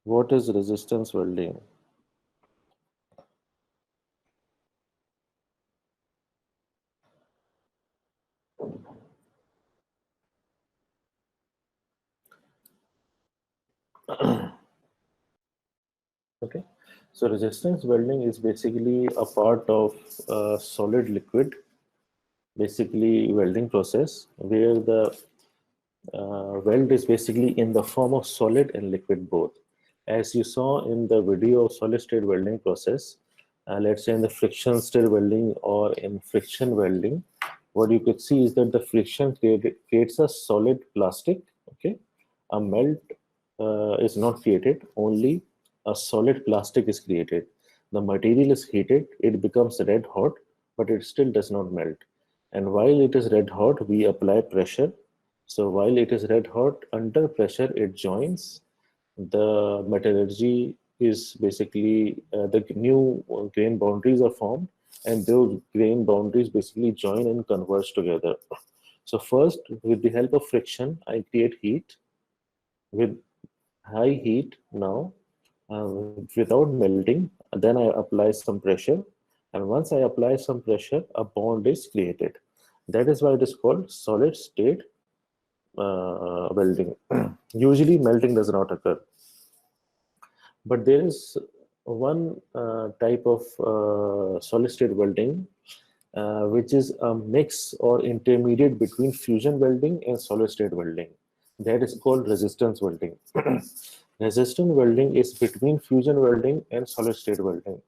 What is resistance welding? Okay, so resistance welding is basically a part of solid liquid, basically welding process, where the weld is basically in the form of solid and liquid both. As you saw in the video of solid state welding process, let's say in the friction stir welding or in friction welding, what you could see is that the friction creates a solid plastic. Okay, a melt is not created, only a solid plastic is created. The material is heated, it becomes red hot, but it still does not melt. And while it is red hot, we apply pressure. So while it is red hot, under pressure, it joins. The metallurgy is basically the new grain boundaries are formed, and those grain boundaries basically join and converge together. So first, with the help of friction, I create heat. With high heat now, without melting, then I apply some pressure, and once I apply some pressure, a bond is created. That is why it is called solid state welding. Usually melting does not occur, but there is one type of solid state welding which is a mix or intermediate between fusion welding and solid state welding. That is called resistance welding. Resistance welding is between fusion welding and solid state welding.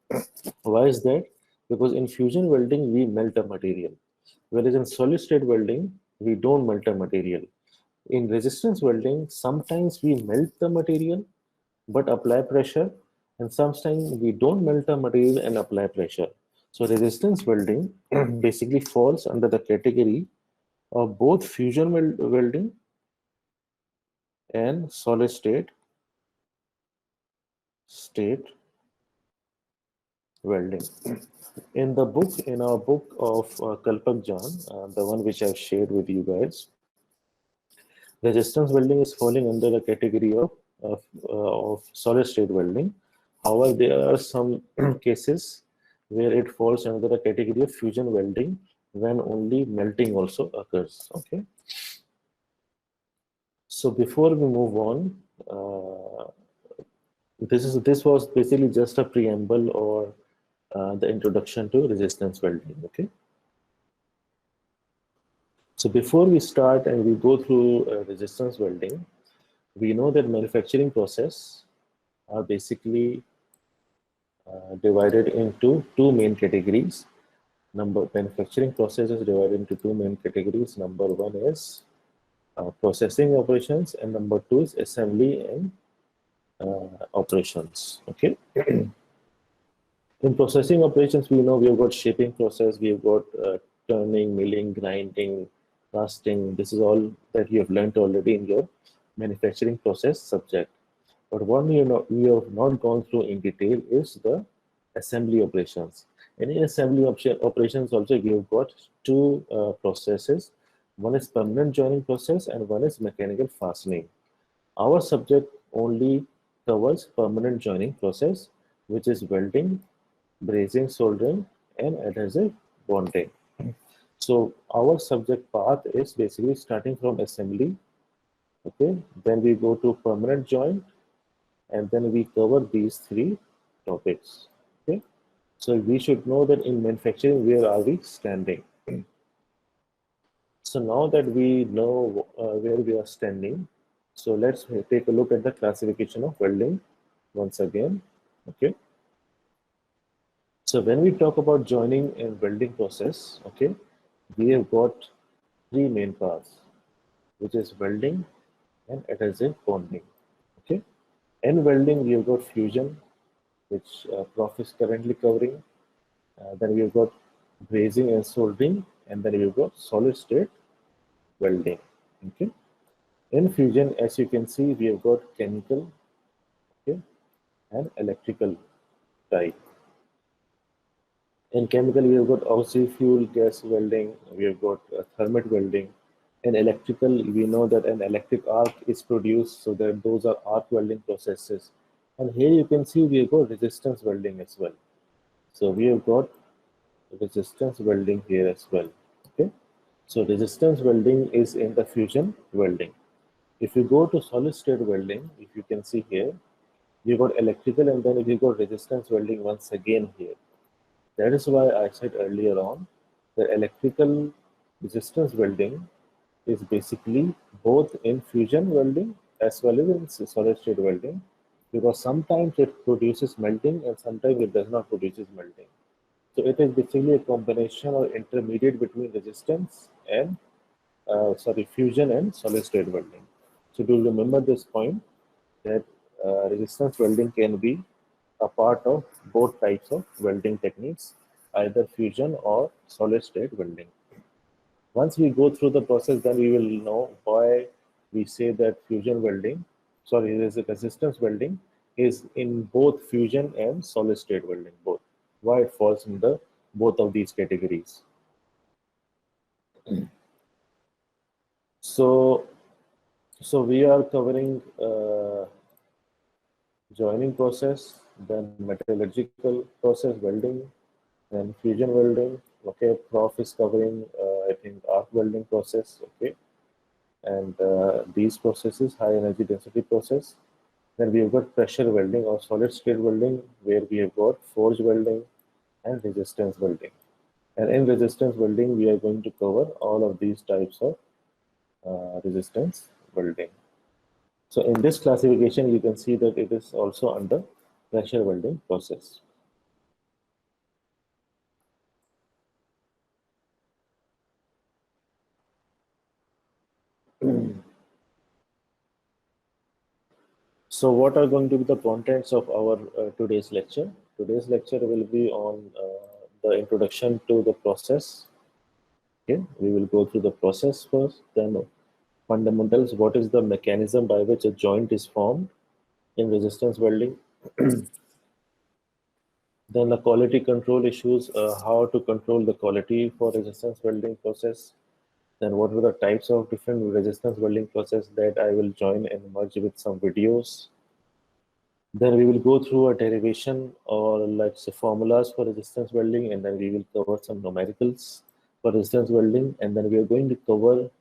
Why is that? Because in fusion welding, we melt a material, whereas in solid state welding, we don't melt a material. In resistance welding, sometimes we melt the material but apply pressure, and sometimes we don't melt the material and apply pressure. So resistance welding basically falls under the category of both fusion welding and solid state welding. In the book, in our book of Kalpak Jan, the one which I've shared with you guys, resistance welding is falling under the category of solid state welding. However, there are some cases where it falls under the category of fusion welding when only melting also occurs. Okay. So before we move on, this was basically just a preamble or the introduction to resistance welding. Okay. So before we start and we go through resistance welding, we know that manufacturing process are basically divided into two main categories. Manufacturing process is divided into two main categories. Number one is processing operations, and number two is assembly and operations. Okay. In processing operations, we know we have got shaping process, we have got turning, milling, grinding, casting. This is all that you have learned already in your manufacturing process subject. But what we have not gone through in detail is the assembly operations. And in assembly operations also we have got two processes. One is permanent joining process and one is mechanical fastening. Our subject only covers permanent joining process, which is welding, brazing, soldering, and adhesive bonding. So our subject path is basically starting from assembly. Okay, then we go to permanent joint, and then we cover these three topics. Okay, so we should know that in manufacturing, where are we standing? So now that we know where we are standing, so let's take a look at the classification of welding once again. Okay. So when we talk about joining and welding process, okay, we have got three main parts, which is welding and adhesive bonding. Okay. In welding, we have got fusion, which Prof is currently covering. Then we have got brazing and soldering, and then we've got solid state welding. Okay. In fusion, as you can see, we have got chemical, okay, and electrical type. In chemical, we have got auxiliary fuel gas welding, we have got thermite welding. In electrical, we know that an electric arc is produced, so that those are arc welding processes. And here you can see we have got resistance welding as well. So we have got resistance welding here as well. Okay. So resistance welding is in the fusion welding. If you go to solid state welding, if you can see here, you got electrical and then you got resistance welding once again here. That is why I said earlier on that electrical resistance welding is basically both in fusion welding as well as in solid state welding, because sometimes it produces melting and sometimes it does not produce melting. So it is basically a combination or intermediate between resistance and fusion and solid state welding. So do remember this point that resistance welding can be a part of both types of welding techniques, either fusion or solid state welding. Once we go through the process, then we will know why we say that resistance welding is in both fusion and solid state welding, both. Why it falls in the both of these categories. So, so we are covering joining process, then metallurgical process, welding, and fusion welding. Okay, Prof is covering, I think, arc welding process. Okay, and these processes, high energy density process. Then we have got pressure welding or solid state welding, where we have got forge welding and resistance welding. And in resistance welding, we are going to cover all of these types of resistance welding. So in this classification, you can see that it is also under pressure welding process. So what are going to be the contents of our today's lecture? Today's lecture will be on the introduction to the process. Okay, we will go through the process first, then fundamentals, what is the mechanism by which a joint is formed in resistance welding. Then the quality control issues, how to control the quality for resistance welding process. Then what were the types of different resistance welding process that I will join and merge with some videos. Then we will go through a derivation or like say formulas for resistance welding, and then we will cover some numericals for resistance welding, and then we are going to cover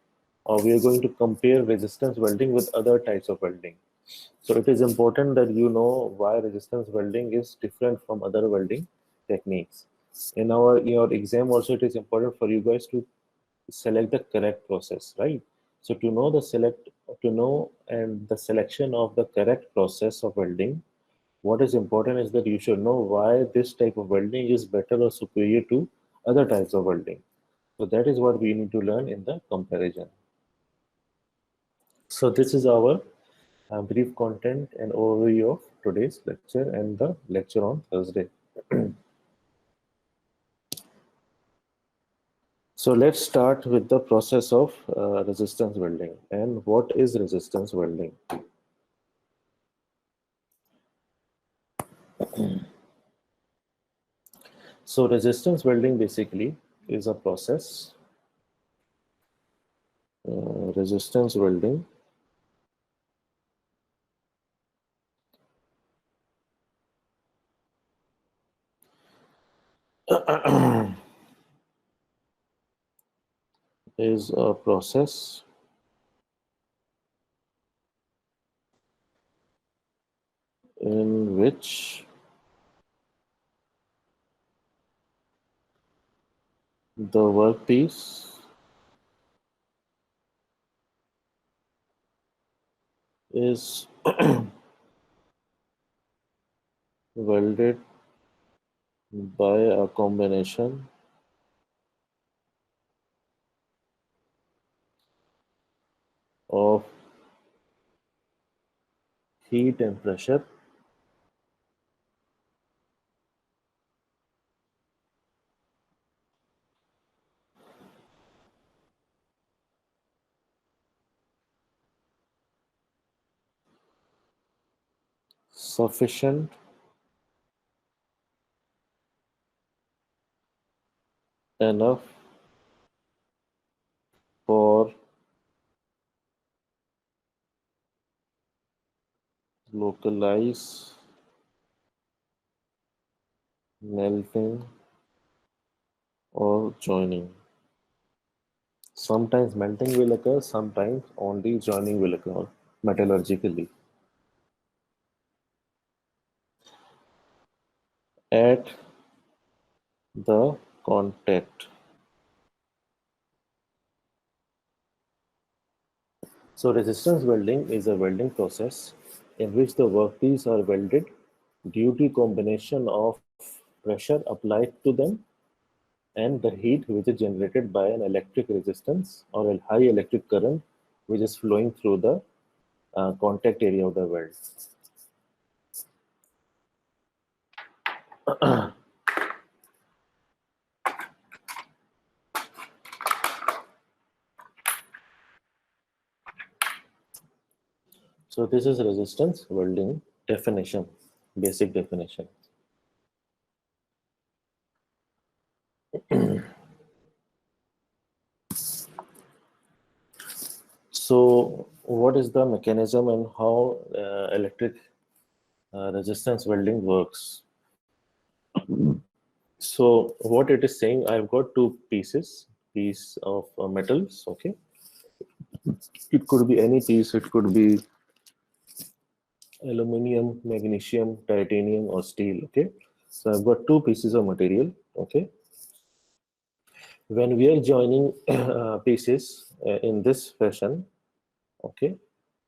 or we are going to compare resistance welding with other types of welding. So it is important that you know why resistance welding is different from other welding techniques. In your exam also, it is important for you guys to select the correct process, right? So to know and the selection of the correct process of welding, what is important is that you should know why this type of welding is better or superior to other types of welding. So that is what we need to learn in the comparison. So this is our brief content and overview of today's lecture and the lecture on Thursday. So let's start with the process of resistance welding. And what is resistance welding? So resistance welding basically is a process. Resistance welding is a process in which the workpiece is welded by a combination of heat and pressure sufficient enough for localized melting or joining. Sometimes melting will occur, sometimes only joining will occur metallurgically. At the contact. So resistance welding is a welding process in which the workpiece are welded due to combination of pressure applied to them and the heat which is generated by an electric resistance or a high electric current which is flowing through the contact area of the weld. So this is resistance welding definition, basic definition. So what is the mechanism and how electric resistance welding works? So what it is saying, I've got two piece of metals, okay? It could be any piece, it could be aluminum, magnesium, titanium, or steel, okay? So I've got two pieces of material, okay? When we are joining pieces in this fashion, okay,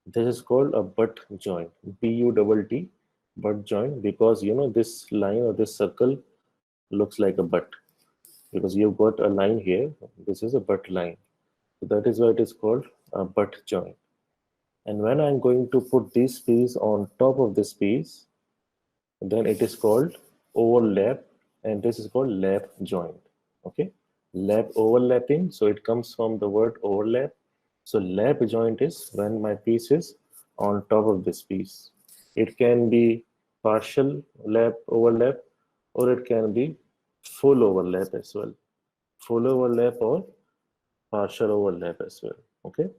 this is called a butt joint, B-U-T-T, butt joint, because you know this line or this circle looks like a butt because you've got a line here. This is a butt line. So that is why it is called a butt joint. And when I'm going to put this piece on top of this piece, then it is called overlap, and this is called lap joint. Okay, lap overlapping. So it comes from the word overlap. So lap joint is when my piece is on top of this piece. It can be partial lap overlap, or it can be full overlap as well. Full overlap or partial overlap as well. Okay.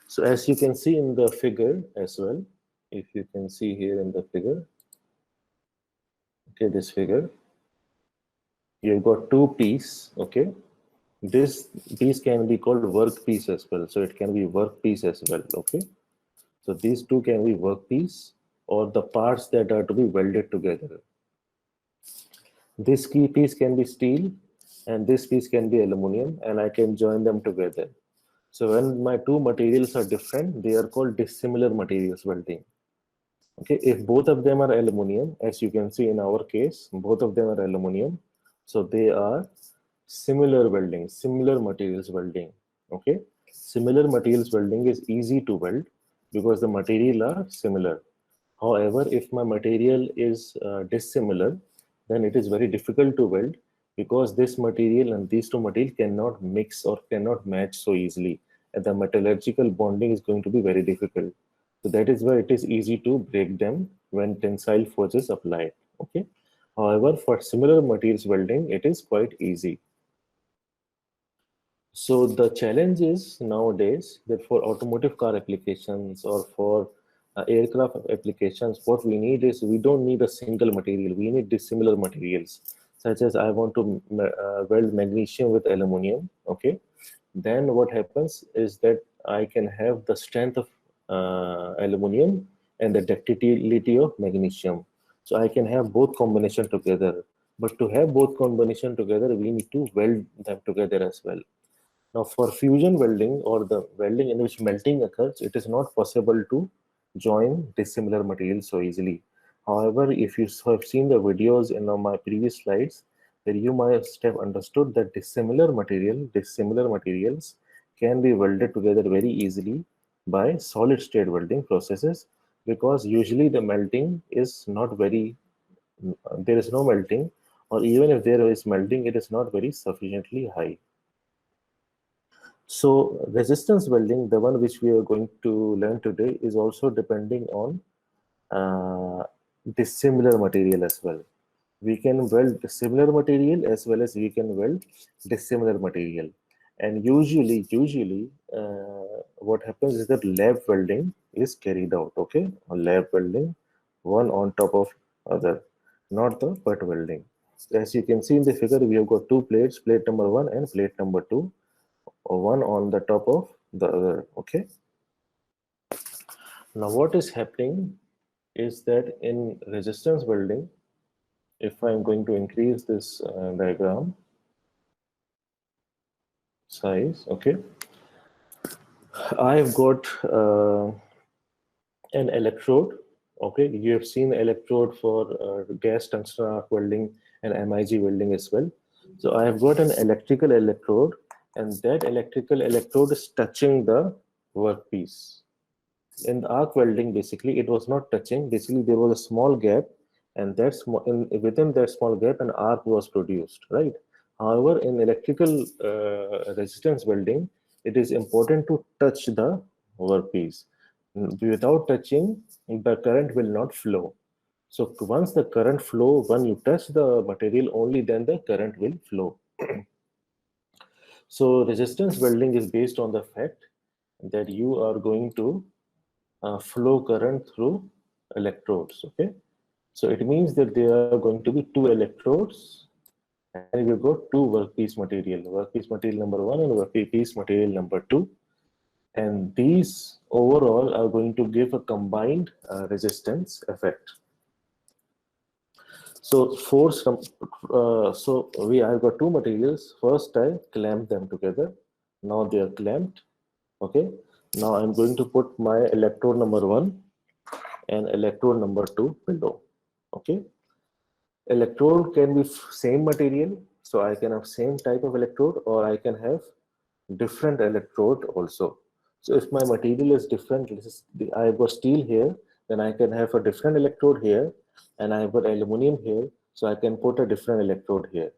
So as you can see in the figure as well, if you can see here in the figure, okay, this figure, you've got two piece, okay. This piece can be called workpiece as well. So it can be workpiece as well, okay. So these two can be workpiece or the parts that are to be welded together. This key piece can be steel and this piece can be aluminum, and I can join them together. So when my two materials are different, they are called dissimilar materials welding. Okay, if both of them are aluminum, as you can see in our case, both of them are aluminum, so they are similar welding, similar materials welding. Okay, similar materials welding is easy to weld because the material are similar. However, if my material is dissimilar, then it is very difficult to weld because this material and these two materials cannot mix or cannot match so easily, and the metallurgical bonding is going to be very difficult. So that is why it is easy to break them when tensile force is applied. Okay. However, for similar materials welding, it is quite easy. So the challenge is nowadays that for automotive car applications or for aircraft applications, what we need is we don't need a single material. We need dissimilar materials, such as I want to weld magnesium with aluminum. Okay, then what happens is that I can have the strength of aluminum and the ductility of magnesium. So I can have both combination together. But to have both combination together, we need to weld them together as well. Now, for fusion welding or the welding in which melting occurs, it is not possible to join dissimilar materials so easily. However, if you have seen the videos in my previous slides, then you must have understood that dissimilar materials can be welded together very easily by solid state welding processes, because usually the melting is not very, there is no melting, or even if there is melting, it is not very sufficiently high. So resistance welding, the one which we are going to learn today, is also depending on dissimilar material as well. We can weld similar material as well as we can weld dissimilar material. And usually, what happens is that lab welding is carried out, okay? Lab welding, one on top of other. not the butt welding. As you can see in the figure, we have got two plates, plate number 1 and plate number 2, one on the top of the other. Okay. Now what is happening is that in resistance welding, if I'm going to increase this diagram size, okay, I've got an electrode. Okay, you have seen electrode for gas tungsten arc welding and MIG welding as well. So I have got an electrical electrode, and that electrical electrode is touching the workpiece. In the arc welding, basically, it was not touching. Basically, there was a small gap, and within that small gap, an arc was produced, right? However, in electrical resistance welding, it is important to touch the workpiece. Without touching, the current will not flow. So once the current flow, when you touch the material, only then the current will flow. So resistance welding is based on the fact that you are going to flow current through electrodes. Okay, so it means that there are going to be two electrodes, and we've got two workpiece material number 1 and workpiece material number 2, and these overall are going to give a combined resistance effect. So force, I've got two materials. First, I clamp them together. Now they are clamped. Okay. Now I'm going to put my electrode number 1 and electrode number 2 below. Okay. Electrode can be same material, so I can have same type of electrode, or I can have different electrode also. So if my material is different, I've got steel here, then I can have a different electrode here, and I've got aluminum here, so I can put a different electrode here.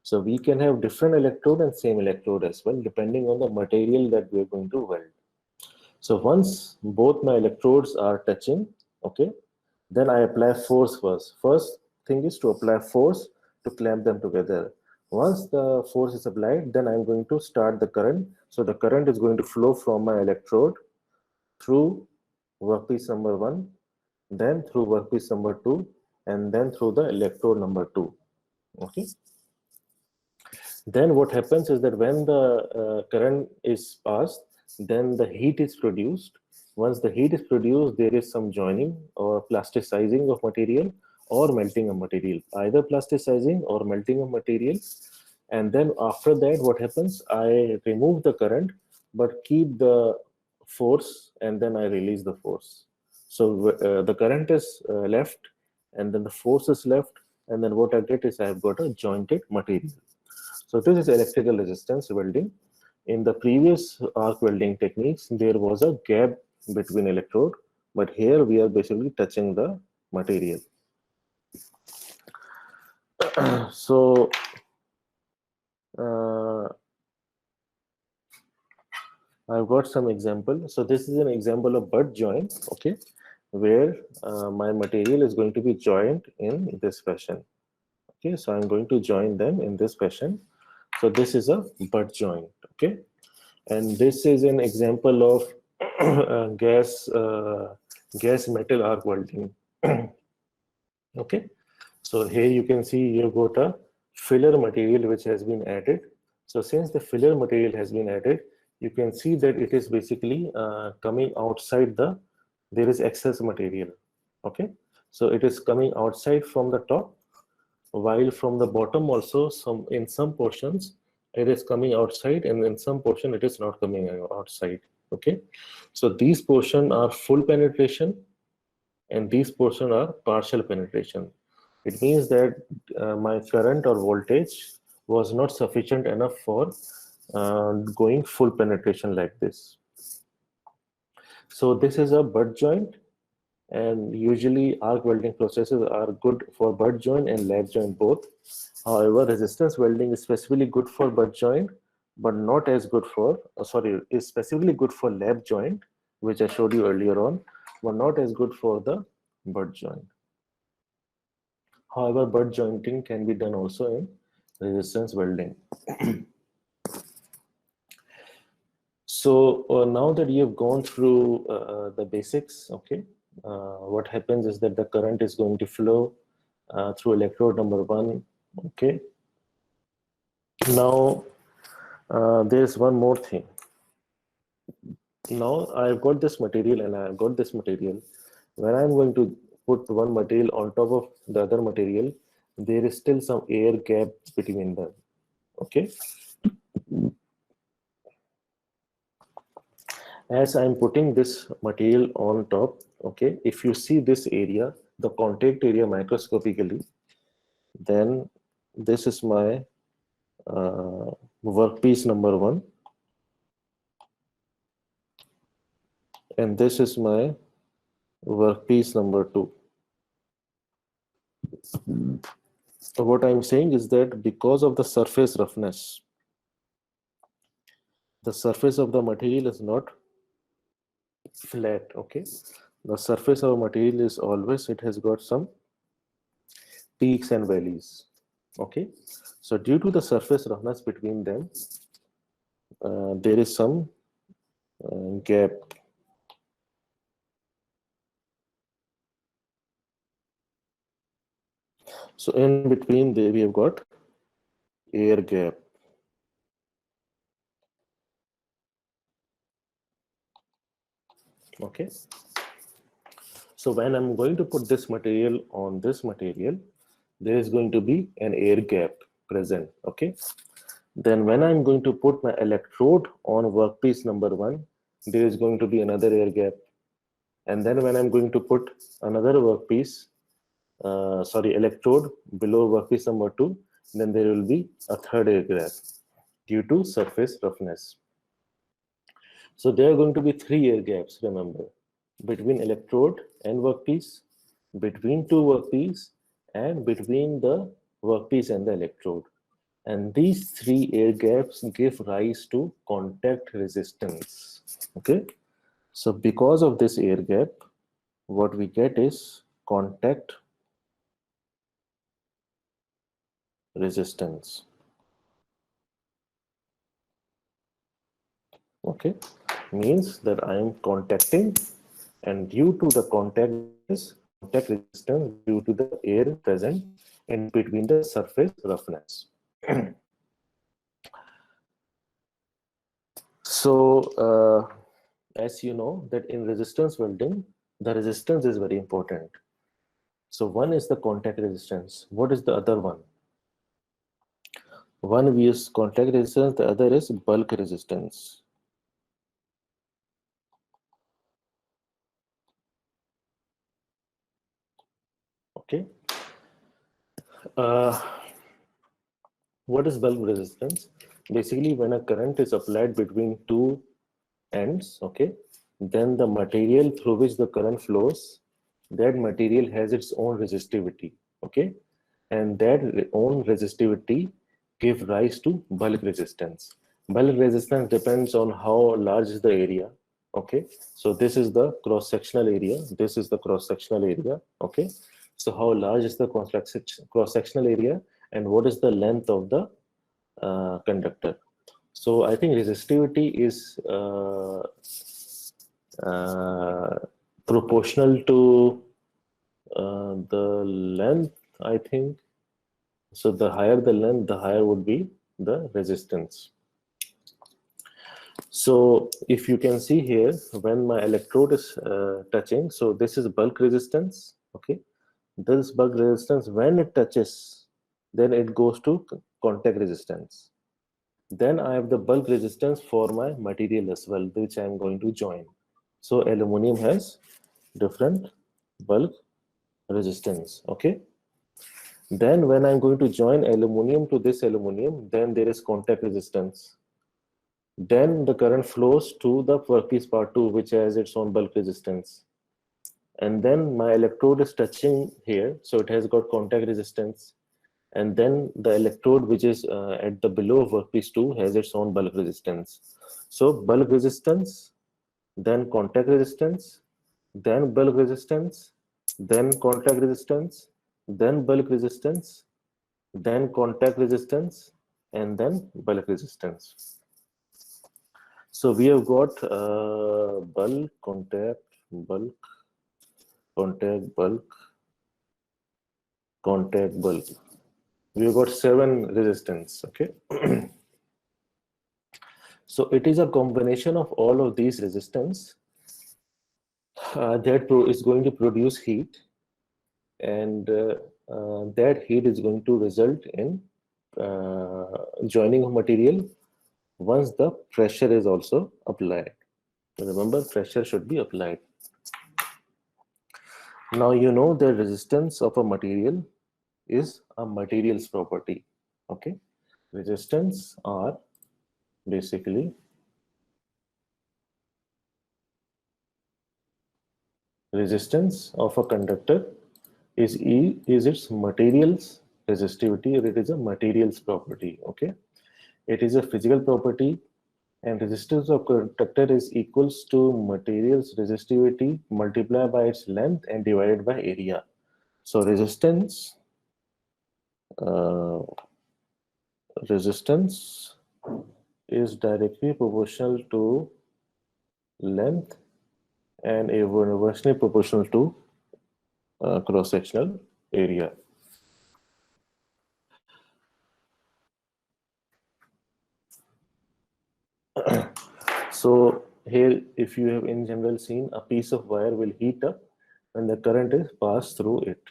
So we can have different electrode and same electrode as well, depending on the material that we're going to weld. So once both my electrodes are touching, okay, then I apply force first. First thing is to apply force to clamp them together. Once the force is applied, then I'm going to start the current. So the current is going to flow from my electrode through workpiece number 1, then through workpiece number 2, and then through the electrode number 2. Okay. Then what happens is that when the current is passed, then the heat is produced. Once the heat is produced, there is some joining or plasticizing of material or melting of material, either plasticizing or melting of material. And then after that, what happens? I remove the current, but keep the force, and then I release the force. So the current is left, and then the force is left, and then what I get is I've got a jointed material. So this is electrical resistance welding. In the previous arc welding techniques, there was a gap between electrode, but here we are basically touching the material. So I've got some example. So this is an example of butt joint, okay, where my material is going to be joined in this fashion. Okay, so I'm going to join them in this fashion. So this is a butt joint, okay, and this is an example of gas metal arc welding. Okay, so here you can see you've got a filler material which has been added. So since the filler material has been added, you can see that it is basically coming outside there is excess material. Okay, so it is coming outside from the top, while from the bottom also in some portions it is coming outside, and in some portion it is not coming outside. Okay, so these portion are full penetration and these portion are partial penetration. It means that my current or voltage was not sufficient enough for going full penetration like this. So this is a butt joint, and usually arc welding processes are good for butt joint and lap joint both. However, resistance welding is specifically good for butt joint, but not as good for, is specifically good for lap joint, which I showed you earlier on, but not as good for the butt joint. However, butt jointing can be done also in resistance welding. So now that you have gone through the basics, okay, what happens is that the current is going to flow through electrode number 1. Okay. Now there is one more thing. Now I've got this material and I've got this material. When I'm going to put one material on top of the other material, there is still some air gap between them. Okay. As I'm putting this material on top, okay, if you see this area, the contact area microscopically, then this is my workpiece number 1, and this is my workpiece number 2. So what I'm saying is that because of the surface roughness, the surface of the material is not flat. Okay, the surface of material is always, it has got some peaks and valleys. Okay, so due to the surface roughness between them, there is some gap. So in between there we have got air gap. Okay, so when I'm going to put this material on this material, there is going to be an air gap present. Okay, then when I'm going to put my electrode on workpiece number 1, there is going to be another air gap. And then when I'm going to put another workpiece, electrode below workpiece number 2, then there will be a third air gap due to surface roughness. So there are going to be 3 air gaps, remember, between electrode and workpiece, between 2 workpiece, and between the workpiece and the electrode. And these 3 air gaps give rise to contact resistance. Okay, so because of this air gap, what we get is contact resistance. Okay, means that I am contacting, and due to the contact resistance due to the air present in between the surface roughness. So as you know that in resistance welding, the resistance is very important. So one is the contact resistance. What is the other one? One we use contact resistance, the other is bulk resistance. Okay. What is bulk resistance? Basically, when a current is applied between 2 ends, okay, then the material through which the current flows, that material has its own resistivity. Okay, and that own resistivity give rise to bulk resistance. Bulk resistance depends on how large is the area. Okay, so this is the cross-sectional area, this is the cross-sectional area. Okay, so how large is the cross-sectional area, and what is the length of the conductor? So I think resistivity is proportional to the length, I think. So the higher the length, the higher would be the resistance. So if you can see here, when my electrode is touching, so this is bulk resistance. Okay, this bulk resistance, when it touches, then it goes to contact resistance. Then I have the bulk resistance for my material as well, which I am going to join. So aluminum has different bulk resistance. Okay, then when I'm going to join aluminum to this aluminum, then there is contact resistance. Then the current flows to the workpiece part 2, which has its own bulk resistance. And then my electrode is touching here, so it has got contact resistance. And then the electrode which is at the below workpiece 2 has its own bulk resistance. So bulk resistance, then contact resistance, then bulk resistance, then contact resistance, then bulk resistance, then contact resistance, and then bulk resistance. So we have got bulk, contact, bulk, contact, bulk, contact, bulk. We've got 7 resistance, okay? So it is a combination of all of these resistance that is going to produce heat, and that heat is going to result in joining of material once the pressure is also applied. Remember, pressure should be applied. Now you know the resistance of a material is a material's property. Okay, resistance are basically resistance of a conductor is its material's resistivity, or it is a material's property. Okay, it is a physical property, and resistance of conductor is equals to material's resistivity multiplied by its length and divided by area. So resistance is directly proportional to length and inversely proportional to cross-sectional area. So here, if you have in general seen, a piece of wire will heat up when the current is passed through it.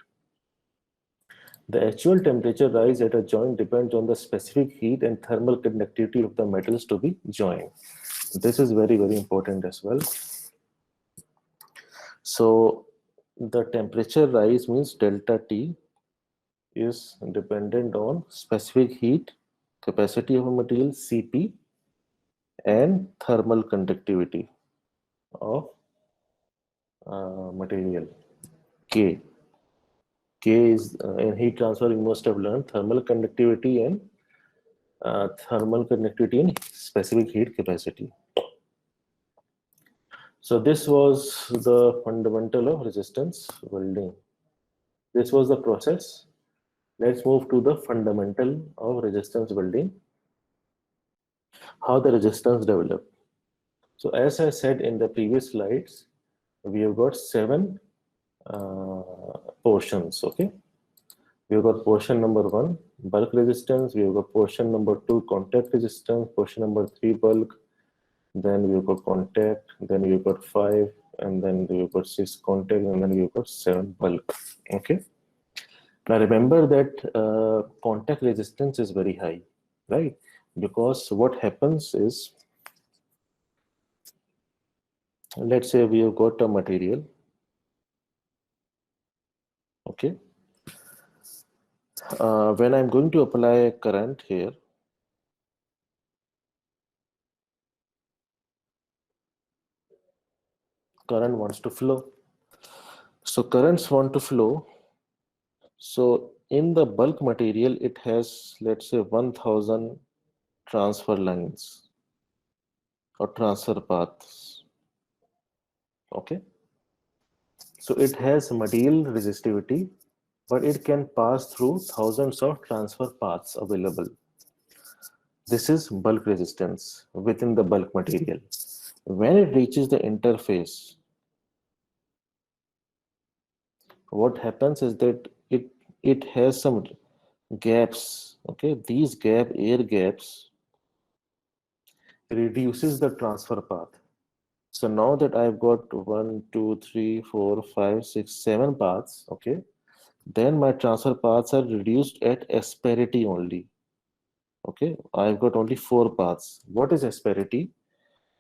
The actual temperature rise at a joint depends on the specific heat and thermal conductivity of the metals to be joined. This is very, very important as well. So the temperature rise means delta T is dependent on specific heat, capacity of a material Cp, and thermal conductivity of material K. K is in heat transfer, you must have learned thermal conductivity and in specific heat capacity. So this was the fundamental of resistance welding. This was the process. Let's move to the fundamental of resistance welding. How the resistance develop. So as I said in the previous slides, we have got 7 portions. Okay, we have got portion number 1, bulk resistance. We have got portion number 2, contact resistance. Portion number 3, bulk. Then we've got contact. Then we've got 5, and then we've got 6, contact, and then we've got 7, bulk. Okay. Now remember that contact resistance is very high, right? Because what happens is, let's say we have got a material. Okay. When I'm going to apply a current here, current wants to flow. So currents want to flow. So in the bulk material, it has, let's say, 1000 transfer lines or transfer paths. Okay. So it has material resistivity, but it can pass through thousands of transfer paths available. This is bulk resistance within the bulk material. When it reaches the interface, what happens is that it has some gaps. Okay, these air gaps reduces the transfer path. So now that I've got 1, 2, 3, 4, 5, 6, 7 paths, okay, then my transfer paths are reduced at asperity only. Okay, I've got only 4 paths. What is asperity?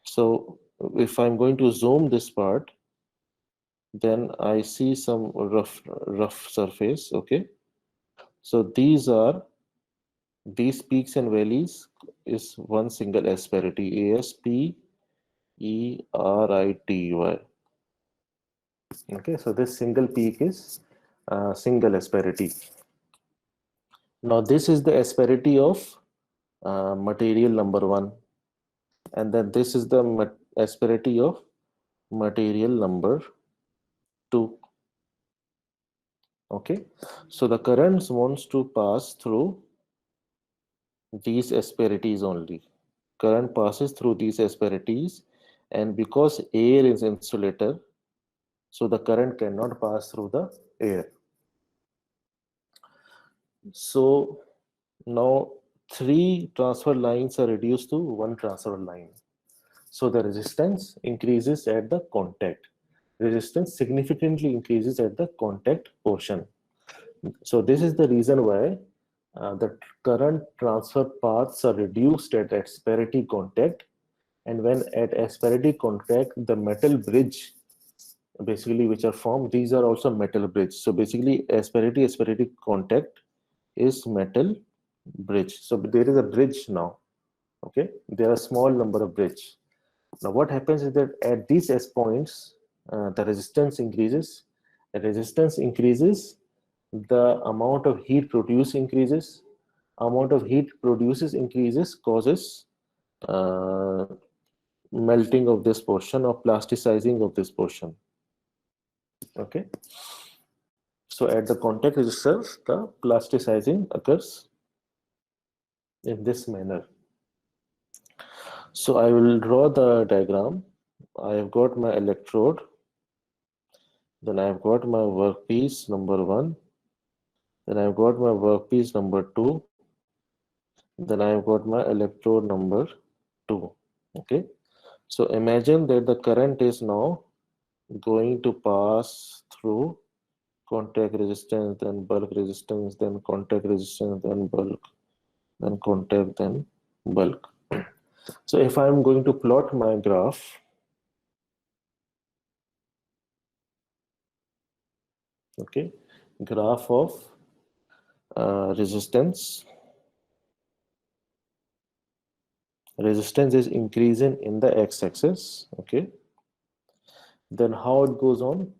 So if I'm going to zoom this part, then I see some rough surface. Okay, so these peaks and valleys is one single asperity, ASPERITY. Okay, so this single peak is single asperity. Now this is the asperity of material number 1, and then this is the asperity of material number 2. Okay, so the currents wants to pass through these asperities only. Current passes through these asperities, and because air is insulator, so the current cannot pass through the air. So now 3 transfer lines are reduced to 1 transfer line. So the resistance increases at the contact. Resistance significantly increases at the contact portion. So this is the reason why the current transfer paths are reduced at asperity contact, and when at asperity contact, the metal bridge basically which are formed, these are also metal bridge. So basically asperity contact is metal bridge. So there is a bridge now. Okay, there are small number of bridge. Now what happens is that at these S points, the resistance increases. The resistance increases, the amount of heat produced increases. Amount of heat produces increases, causes melting of this portion or plasticizing of this portion. Okay. So at the contact resistors, the plasticizing occurs in this manner. So I will draw the diagram. I have got my electrode. Then I have got my workpiece number 1. Then I have got my workpiece number 2. Then I have got my electrode number 2. Okay. So imagine that the current is now going to pass through contact resistance, then bulk resistance, then contact resistance, then bulk, then contact, then bulk. So if I'm going to plot my graph, okay, graph of resistance is increasing in the x-axis. Okay, then how it goes on?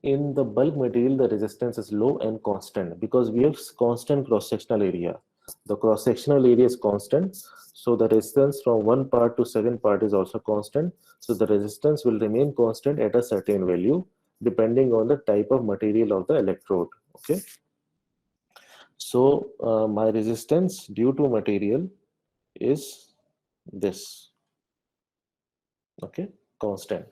In the bulk material, the resistance is low and constant because we have constant cross-sectional area. The cross-sectional area is constant, so the resistance from one part to second part is also constant. So the resistance will remain constant at a certain value depending on the type of material of the electrode. Okay. So my resistance due to material is this. Okay, constant.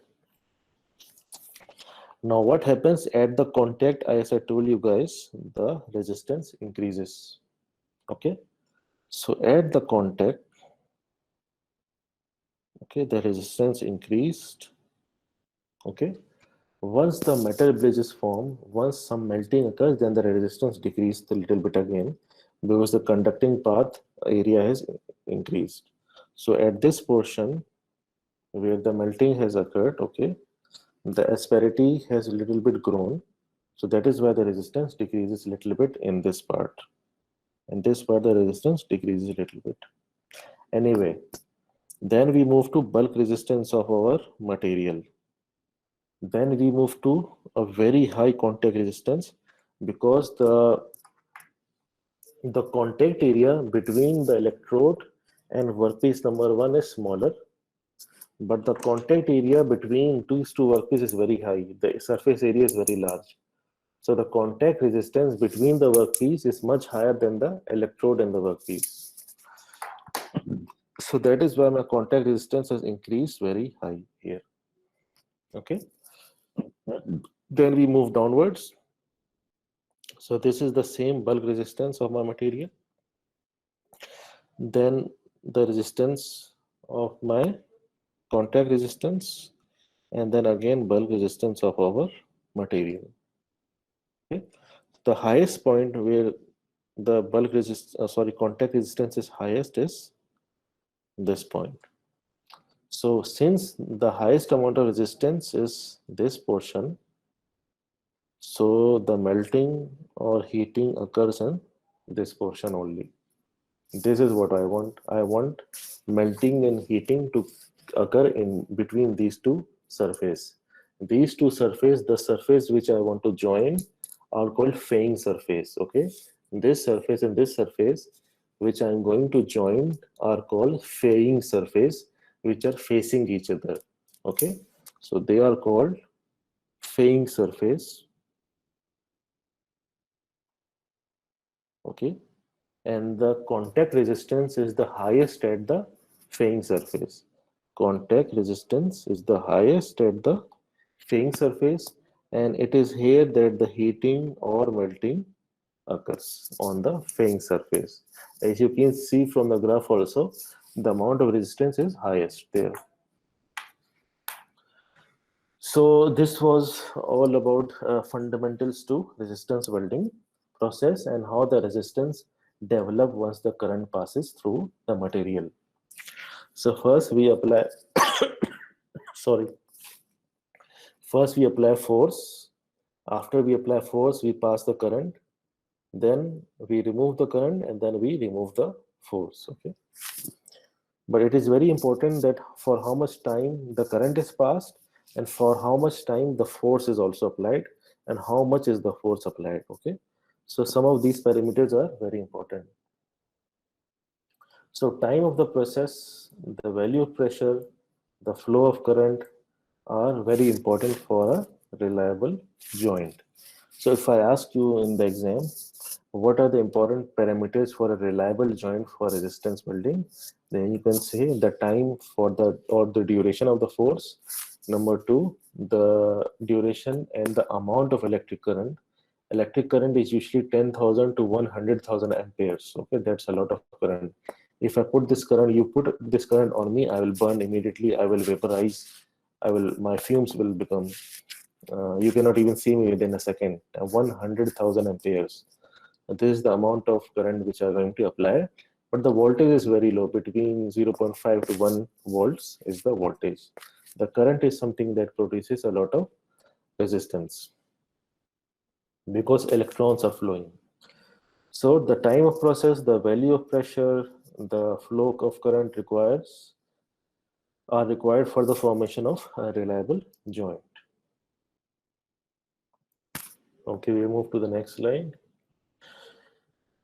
Now what happens at the contact? As I told you guys, the resistance increases. Okay, so at the contact, okay, the resistance increased. Okay, once the metal bridge is formed, once some melting occurs, then the resistance decreased a little bit again because the conducting path area has increased. So at this portion where the melting has occurred, okay, the asperity has a little bit grown. So that is why the resistance decreases a little bit in this part. In this part, the resistance decreases a little bit. Anyway, then we move to bulk resistance of our material. Then we move to a very high contact resistance because the contact area between the electrode and workpiece number 1 is smaller, but the contact area between these two workpieces is very high. The surface area is very large. So the contact resistance between the workpiece is much higher than the electrode and the workpiece. So that is why my contact resistance has increased very high here. Okay. Then we move downwards. So this is the same bulk resistance of my material. Then the resistance of my contact resistance, and then again bulk resistance of our material. Okay. The highest point where the bulk contact resistance is highest is this point. So since the highest amount of resistance is this portion, so the melting or heating occurs in this portion only. This is what I want. I want melting and heating to occur in between these two surfaces. These two surfaces, the surface which I want to join are called faying surface. Okay, this surface and this surface which I am going to join are called faying surface, which are facing each other. Okay, so they are called faying surface. Okay, and the contact resistance is the highest at the faying surface. Contact resistance is the highest at the faying surface, and it is here that the heating or melting occurs on the fairing surface. As you can see from the graph also, the amount of resistance is highest there. So this was all about fundamentals to resistance welding process and how the resistance develop once the current passes through the material. So first we apply first we apply force. After we apply force, we pass the current, then we remove the current, and then we remove the force. Okay, but it is very important that for how much time the current is passed and for how much time the force is also applied and how much is the force applied. Okay, so some of these parameters are very important. So time of the process, the value of pressure, the flow of current are very important for a reliable joint. So if I ask you in the exam, what are the important parameters for a reliable joint for resistance welding, then you can say the time for the or the duration of the force. Number two, the duration and the amount of electric current. Electric current is usually 10,000 to 100,000 amperes. Okay, that's a lot of current. If I put this current, you put this current on me, I will burn immediately. I will vaporize. My fumes will become. You cannot even see me within a second. 100,000 amperes. This is the amount of current which are going to apply, but the voltage is very low. Between 0.5 to 1 volts is the voltage. The current is something that produces a lot of resistance because electrons are flowing. So the time of process, the value of pressure, the flow of current are required for the formation of a reliable joint. Okay, we move to the next slide.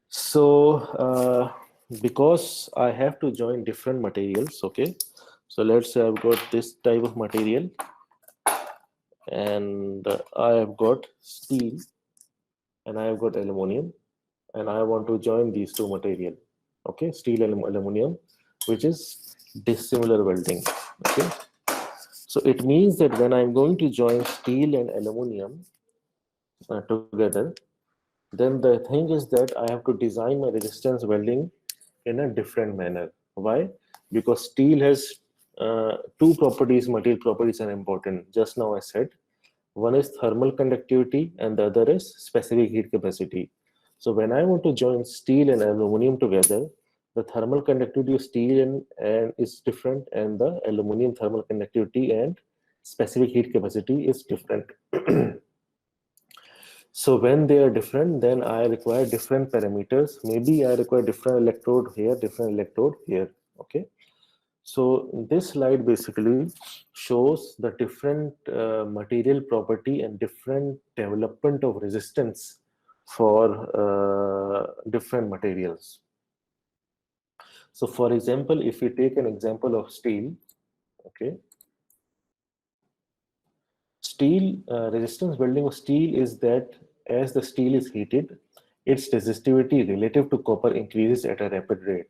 So because I have to join different materials, okay, so let's say I've got this type of material and I have got steel and I have got aluminum and I want to join these two material, okay, steel and aluminum, which is dissimilar welding. Okay, so it means that when I'm going to join steel and aluminum together, then the thing is that I have to design my resistance welding in a different manner. Why? Because steel has two properties, material properties are important. Just now I said, one is thermal conductivity and the other is specific heat capacity. So when I want to join steel and aluminum together, the thermal conductivity of steel and is different and the aluminum thermal conductivity and specific heat capacity is different. So when they are different, then I require different parameters. Maybe I require different electrode here, different electrode here. Okay. So this slide basically shows the different material property and different development of resistance for different materials. So for example, if we take an example of steel, okay. Steel, resistance welding of steel is that as the steel is heated, its resistivity relative to copper increases at a rapid rate.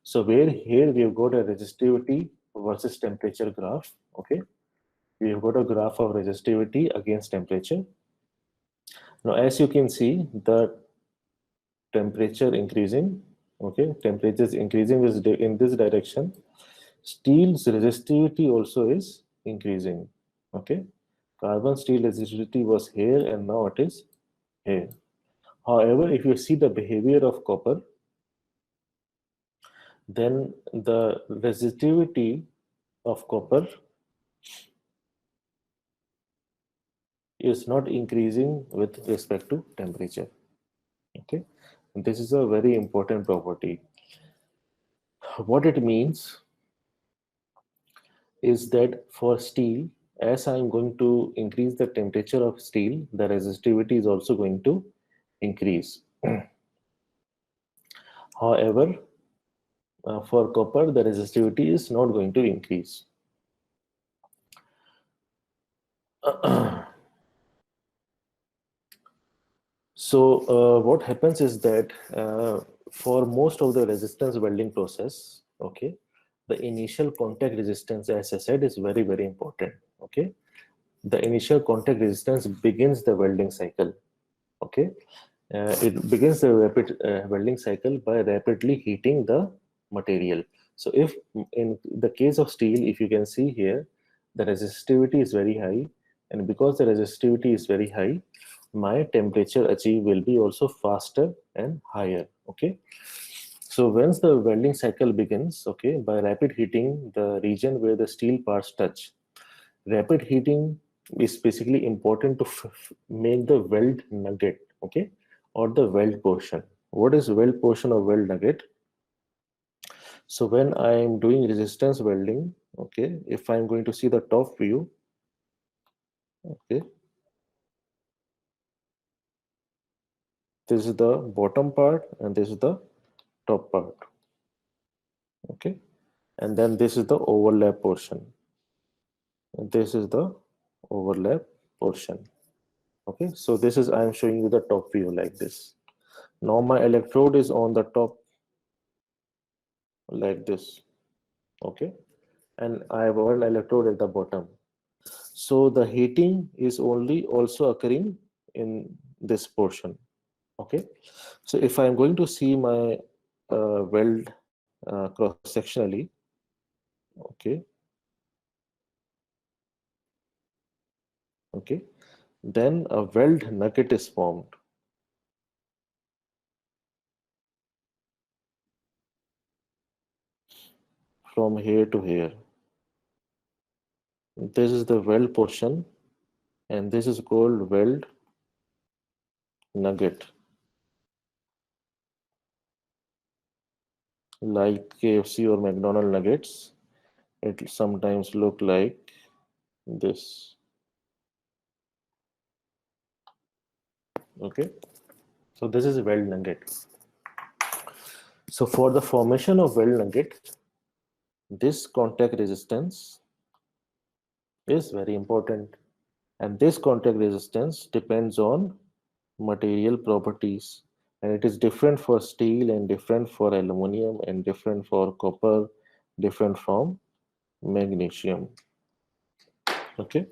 So where here we have got a resistivity versus temperature graph, okay? We have got a graph of resistivity against temperature. Now, as you can see, the temperature increasing, okay? Temperature is increasing in this direction. Steel's resistivity also is increasing, okay? Carbon steel resistivity was here and now it is here. However, if you see the behavior of copper, then the resistivity of copper is not increasing with respect to temperature. Okay, and this is a very important property. What it means is that for steel, as I'm going to increase the temperature of steel, the resistivity is also going to increase. However, for copper, the resistivity is not going to increase. So what happens is that for most of the resistance welding process, okay, the initial contact resistance, as I said, is very, very important. Okay, the initial contact resistance begins the welding cycle. Okay, it begins the rapid welding cycle by rapidly heating the material. So if in the case of steel, if you can see here, the resistivity is very high, and because the resistivity is very high, my temperature achieved will be also faster and higher. Okay. So once the welding cycle begins, okay, by rapid heating the region where the steel parts touch. Rapid heating is basically important to make the weld nugget, okay, or the weld portion. What is weld portion or weld nugget? So when I am doing resistance welding, okay, if I'm going to see the top view, okay, this is the bottom part and this is the top part, okay, and then this is the overlap portion. And this is the overlap portion. Okay, so this is I'm showing you the top view like this. Now my electrode is on the top like this. Okay, and I have one electrode at the bottom. So the heating is only also occurring in this portion. Okay, so if I'm going to see my weld cross sectionally, okay, okay, then a weld nugget is formed from here to here. This is the weld portion, and this is called weld nugget, like KFC or McDonald nuggets. It sometimes look like this. Okay, so this is weld nugget. So for the formation of weld nugget, this contact resistance is very important, and this contact resistance depends on material properties, and it is different for steel and different for aluminum and different for copper, different from magnesium. Okay,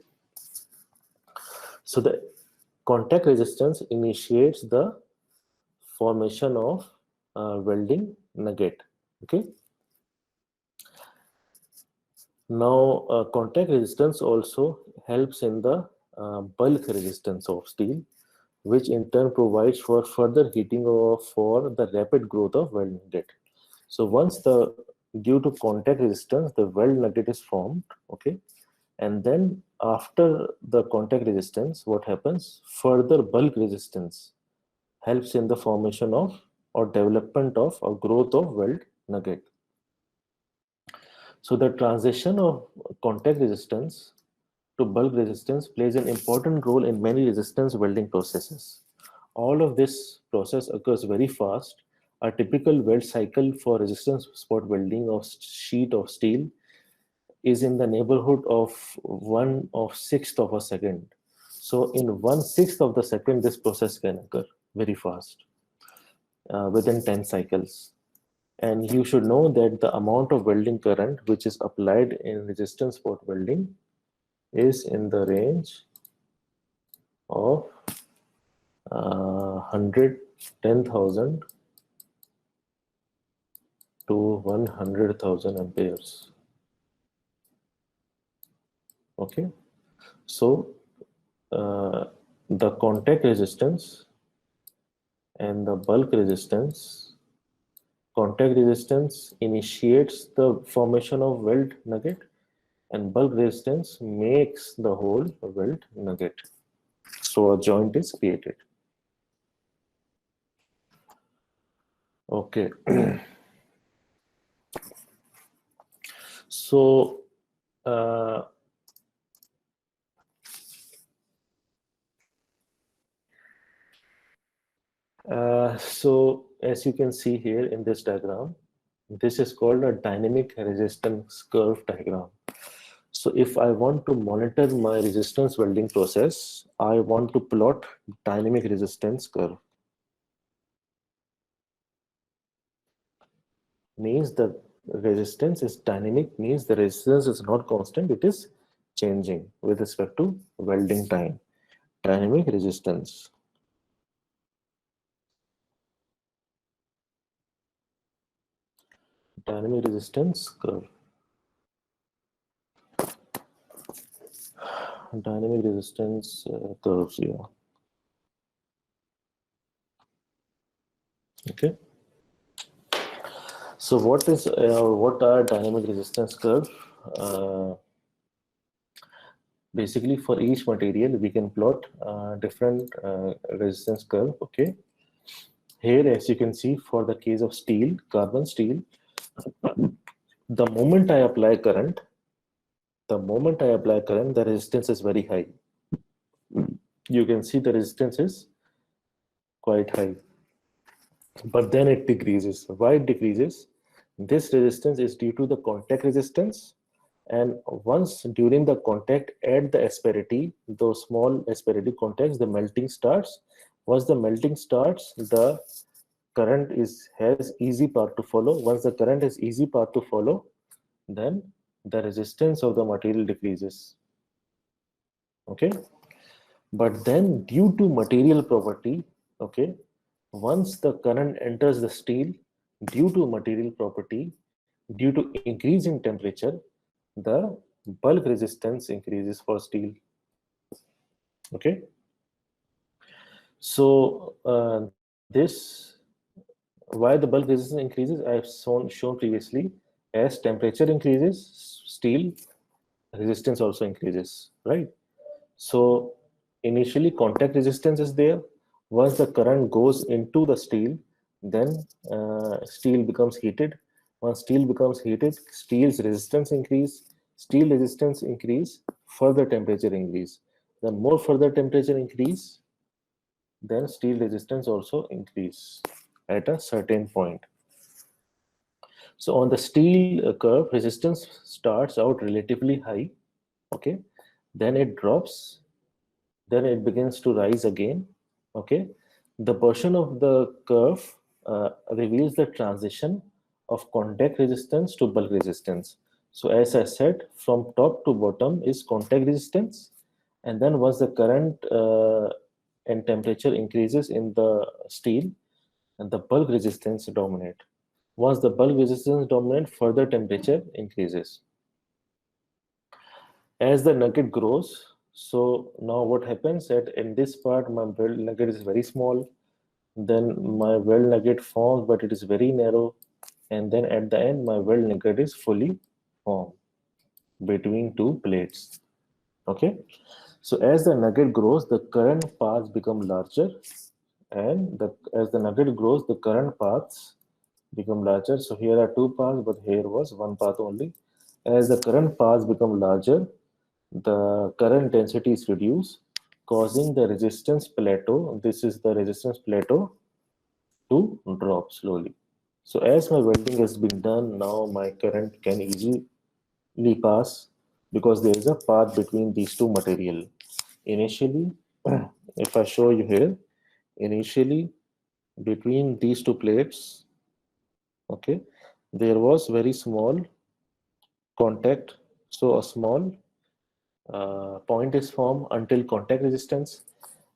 so the contact resistance initiates the formation of welding nugget. Okay, now contact resistance also helps in the bulk resistance of steel, which in turn provides for further heating or for the rapid growth of weld nugget. So once the due to contact resistance, the weld nugget is formed, okay, and then after the contact resistance, what happens? Further bulk resistance helps in the formation of or development of or growth of weld nugget. So the transition of contact resistance to bulk resistance plays an important role in many resistance welding processes. All of this process occurs very fast. A typical weld cycle for resistance spot welding of sheet of steel is in the neighborhood of 1/6 of a second. So in 1/6 of the second, this process can occur very fast within 10 cycles. And you should know that the amount of welding current which is applied in resistance spot welding is in the range of 110,000 to 100,000 amperes. Okay, so the contact resistance and the bulk resistance. Contact resistance initiates the formation of weld nugget, and bulk resistance makes the whole weld nugget. So a joint is created. Okay. So so as you can see here in this diagram, this is called a dynamic resistance curve diagram. So if I want to monitor my resistance welding process, I want to plot dynamic resistance curve. Means the resistance is dynamic, means the resistance is not constant, it is changing with respect to welding time. Dynamic resistance. dynamic resistance curve. Dynamic resistance curves, yeah. Okay. So what are dynamic resistance curve? Basically, for each material, we can plot different resistance curve. Okay. Here, as you can see, for the case of steel, carbon steel, the moment I apply current, the resistance is very high. You can see the resistance is quite high, but then it decreases. Why it decreases? This resistance is due to the contact resistance, and once during the contact at the asperity, those small asperity contacts, the melting starts. Once the melting starts, the current has easy path to follow. Once the current has easy path to follow, then the resistance of the material decreases. Okay, but then due to material property, okay, once the current enters the steel, due to material property, due to increase in temperature, the bulk resistance increases for steel. Okay, so this why the bulk resistance increases, I have shown previously. As temperature increases, steel resistance also increases, right? So initially contact resistance is there. Once the current goes into the steel, then steel becomes heated. Once steel becomes heated, steel's resistance increase. Steel resistance increase, further temperature increase. The more further temperature increase, then steel resistance also increase at a certain point. So on the steel curve, resistance starts out relatively high. Okay, then it drops, then it begins to rise again. Okay, the portion of the curve reveals the transition of contact resistance to bulk resistance. So as I said, from top to bottom is contact resistance, and then once the current and temperature increases in the steel, and the bulk resistance dominate. Once the bulk resistance dominate, further temperature increases. As the nugget grows, so now what happens that in this part my weld nugget is very small, then my weld nugget forms but it is very narrow, and then at the end my weld nugget is fully formed between two plates. Okay, so as the nugget grows, the current paths become larger, and as the nugget grows, the current paths become larger. So here are two paths, but here was one path only. As the current paths become larger, the current density is reduced, causing the resistance plateau. This is the resistance plateau to drop slowly. So as my welding has been done, now my current can easily pass because there is a path between these two material. Initially, if I show you here, initially between these two plates, okay, there was very small contact. So a small point is formed until contact resistance.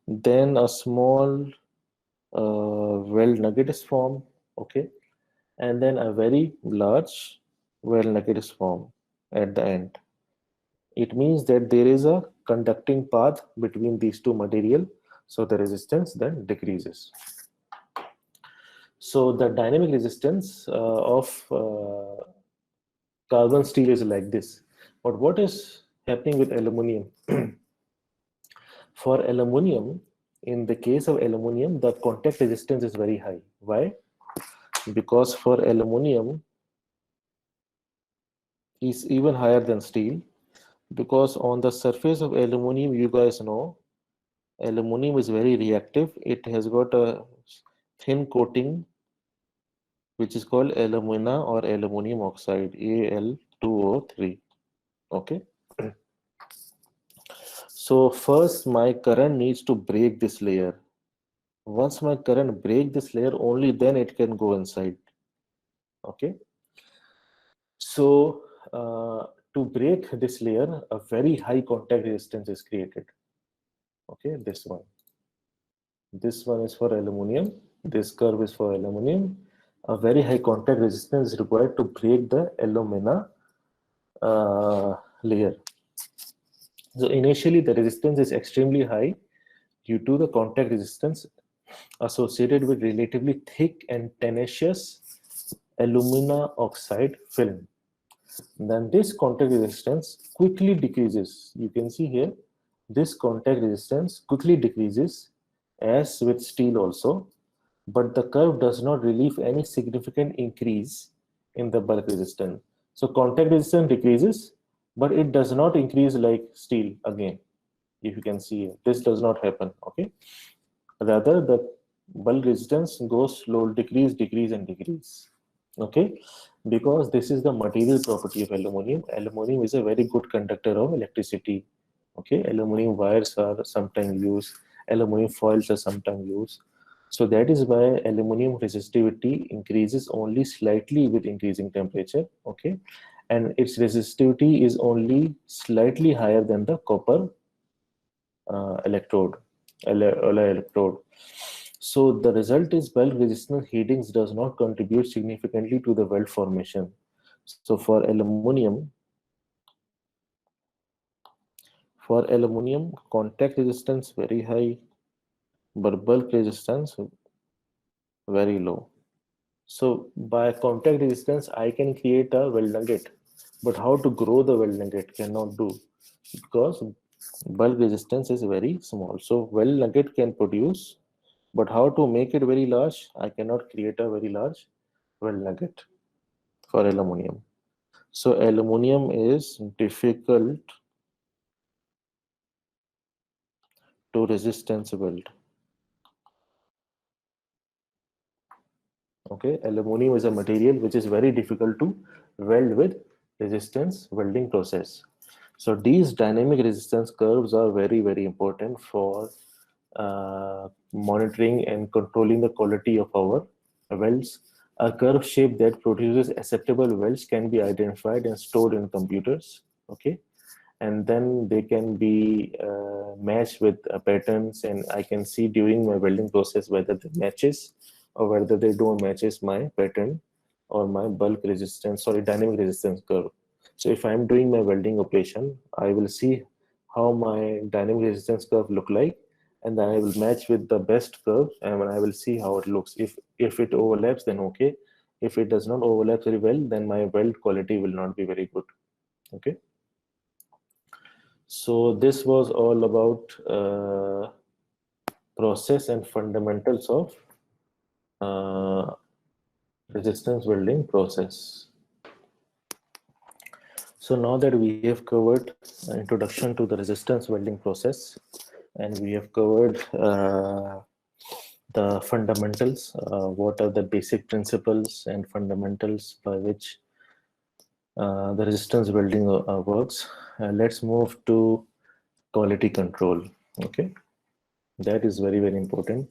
Then a small weld nugget is formed, okay, and then a very large weld nugget is formed at the end. It means that there is a conducting path between these two material, so the resistance then decreases. So the dynamic resistance of carbon steel is like this. But what is happening with aluminum? For aluminum, in the case of aluminum, the contact resistance is very high. Why? Because for aluminum is even higher than steel, because on the surface of aluminum, you guys know, aluminum is very reactive. It has got a thin coating which is called alumina or aluminum oxide, Al2O3. Okay. So first my current needs to break this layer. Once my current break this layer, only then it can go inside. Okay. So to break this layer, a very high contact resistance is created. Okay, this one is for aluminum. This curve is for aluminum. a very high contact resistance is required to break the alumina layer. So initially the resistance is extremely high due to the contact resistance associated with relatively thick and tenacious alumina oxide film. Then this contact resistance quickly decreases. You can see here, this contact resistance quickly decreases as with steel also, but the curve does not relieve any significant increase in the bulk resistance. So contact resistance decreases, but it does not increase like steel again. If you can see, this does not happen, okay? Rather, the bulk resistance goes slow, decrease, decrease, and decrease, okay? Because this is the material property of aluminum. Aluminum is a very good conductor of electricity, okay? Aluminum wires are sometimes used, aluminum foils are sometimes used. So that is why aluminum resistivity increases only slightly with increasing temperature, okay? And its resistivity is only slightly higher than the copper electrode. So the result is bulk resistance heatings does not contribute significantly to the weld formation. So for aluminum, contact resistance very high, but bulk resistance very low. So by contact resistance, I can create a weld nugget, but how to grow the weld nugget cannot do, because bulk resistance is very small. So weld nugget can produce, but how to make it very large? I cannot create a very large weld nugget for aluminum. So aluminum is difficult to resistance weld. Okay, aluminum is a material which is very difficult to weld with resistance welding process. So these dynamic resistance curves are very, very important for monitoring and controlling the quality of our welds. A curve shape that produces acceptable welds can be identified and stored in computers. Okay, and then they can be matched with patterns, and I can see during my welding process whether they matches or whether they don't matches my pattern or my bulk resistance, sorry, dynamic resistance curve. So if I'm doing my welding operation, I will see how my dynamic resistance curve look like, and then I will match with the best curve, and I will see how it looks. If it overlaps, then okay. If it does not overlap very well, then my weld quality will not be very good. Okay. So this was all about process and fundamentals of uh, resistance welding process. So now that we have covered introduction to the resistance welding process, and we have covered the fundamentals, what are the basic principles and fundamentals by which the resistance welding works, let's move to quality control. Okay, that is very, very important.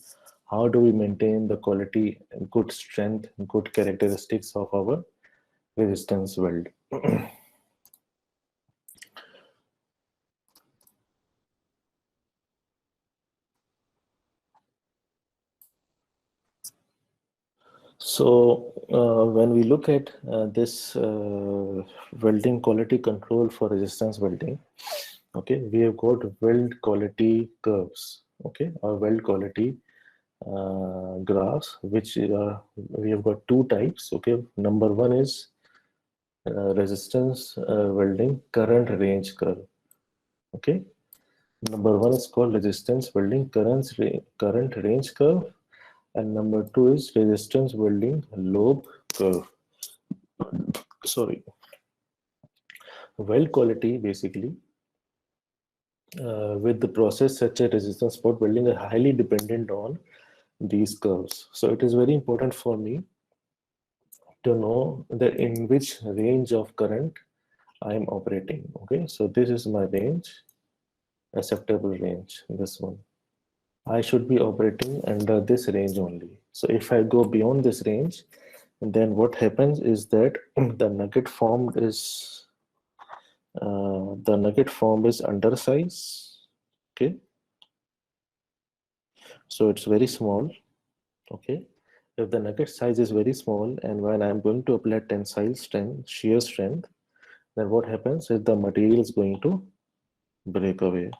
How do we maintain the quality, good strength, good characteristics of our resistance weld? So when we look at this welding quality control for resistance welding, okay, we have got weld quality curves, okay, or weld quality graphs, which we have got two types. Okay, number one is resistance welding current range curve. Okay, number one is called resistance welding current range curve, and number two is resistance welding lobe curve. Sorry. Weld quality basically with the process such as resistance spot welding are highly dependent on these curves. So it is very important for me to know that in which range of current I am operating. Okay, so this is my range, acceptable range, this one. I should be operating under this range only. So if I go beyond this range, then what happens is that the nugget formed is undersize. Okay, so it's very small. Okay, if the nugget size is very small and when I'm going to apply tensile strength, shear strength, then what happens is the material is going to break away.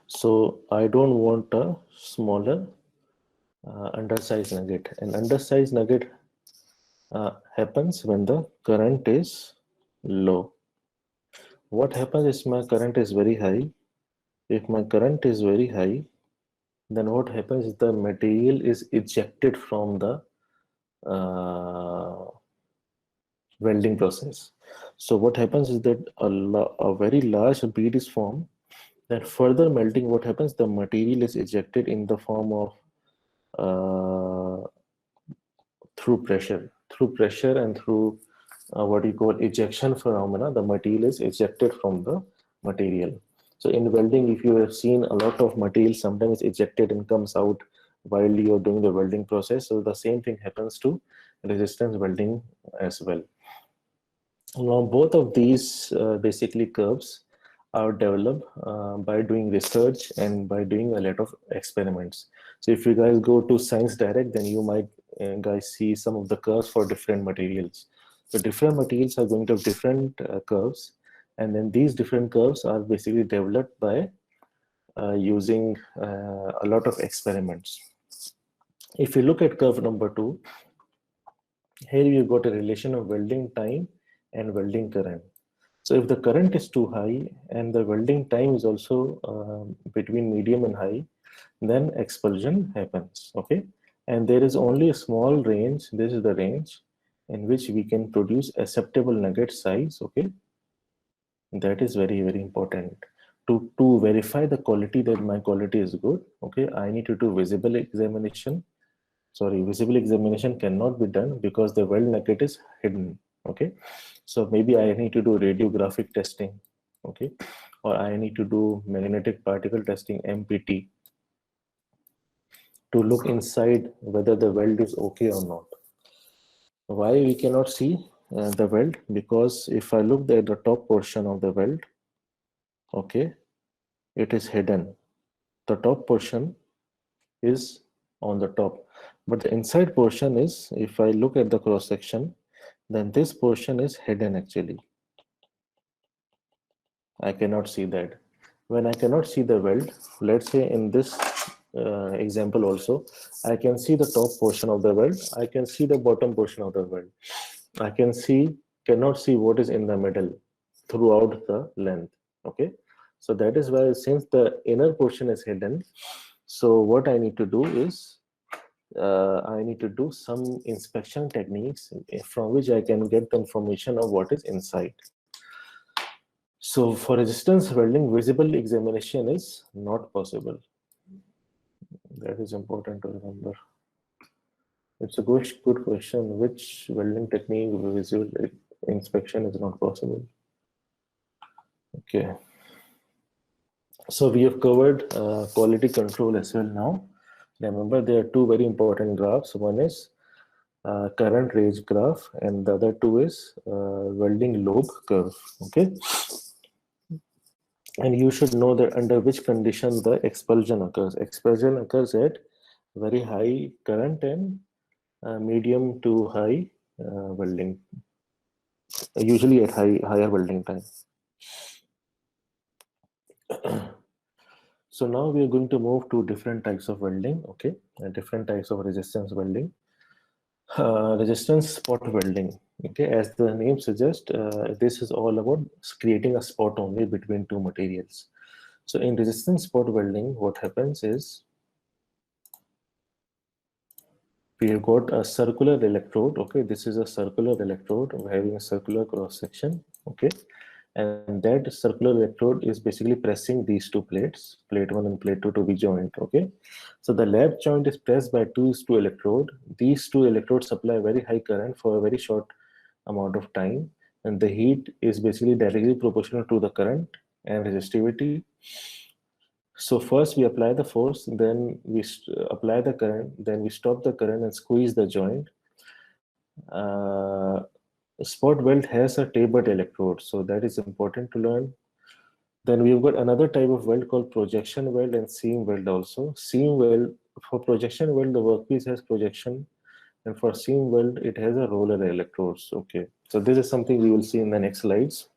So I don't want a smaller undersized nugget. An undersized nugget happens when the current is low. What happens is my current is very high. If my current is very high, then what happens is the material is ejected from the welding process. So what happens is that a very large bead is formed. Then further melting, what happens? The material is ejected in the form of through pressure and through what you call ejection phenomena. The material is ejected from the material. So in welding, if you have seen a lot of material sometimes ejected and comes out while you're doing the welding process, so the same thing happens to resistance welding as well. Now both of these basically curves are developed by doing research and by doing a lot of experiments. So if you guys go to Science Direct, then you might guys see some of the curves for different materials. So different materials are going to have different curves, and then these different curves are basically developed by using a lot of experiments. If you look at curve number 2, here you got a relation of welding time and welding current. So if the current is too high and the welding time is also between medium and high, then expulsion happens, okay? And there is only a small range, this is the range in which we can produce acceptable nugget size, okay? That is very, very important. To verify the quality that my quality is good, okay, I need to do visible examination. Sorry, visible examination cannot be done because the weld nugget is hidden, okay? So maybe I need to do radiographic testing, okay? Or I need to do magnetic particle testing, MPT, to look inside whether the weld is okay or not. Why we cannot see the weld? Because if I look at the top portion of the weld, okay, it is hidden. The top portion is on the top, but the inside portion is, if I look at the cross section, then this portion is hidden actually. I cannot see that. When I cannot see the weld, let's say in this example also, I can see the top portion of the weld, I can see the bottom portion of the weld. I cannot see what is in the middle throughout the length, okay? So that is why, since the inner portion is hidden, so what I need to do is, I need to do some inspection techniques from which I can get the information of what is inside. So for resistance welding, visible examination is not possible. That is important to remember. It's a good question. Which welding technique with visual inspection is not possible? Okay. So we have covered quality control as well now. Remember, there are two very important graphs. One is current range graph, and the other two is welding lobe curve. Okay. And you should know that under which condition the expulsion occurs. Expulsion occurs at very high current and medium to high welding, usually at higher welding time. So now we are going to move to different types of welding, okay, and different types of resistance welding. Resistance spot welding, okay, as the name suggests, this is all about creating a spot only between two materials. So in resistance spot welding, what happens is, we have got a circular electrode, okay, this is a circular electrode having a circular cross section, okay, and that circular electrode is basically pressing these two plates, plate 1 and plate 2, to be joined, okay. So the lap joint is pressed by these two electrodes. These two electrodes supply very high current for a very short amount of time, and the heat is basically directly proportional to the current and resistivity. So first we apply the force, then we apply the current, then we stop the current and squeeze the joint. Spot weld has a tapered electrode, so that is important to learn. Then we've got another type of weld called projection weld and seam weld also. Seam weld for projection weld, the workpiece has projection, and for seam weld, it has a roller electrodes. Okay, so this is something we will see in the next slides.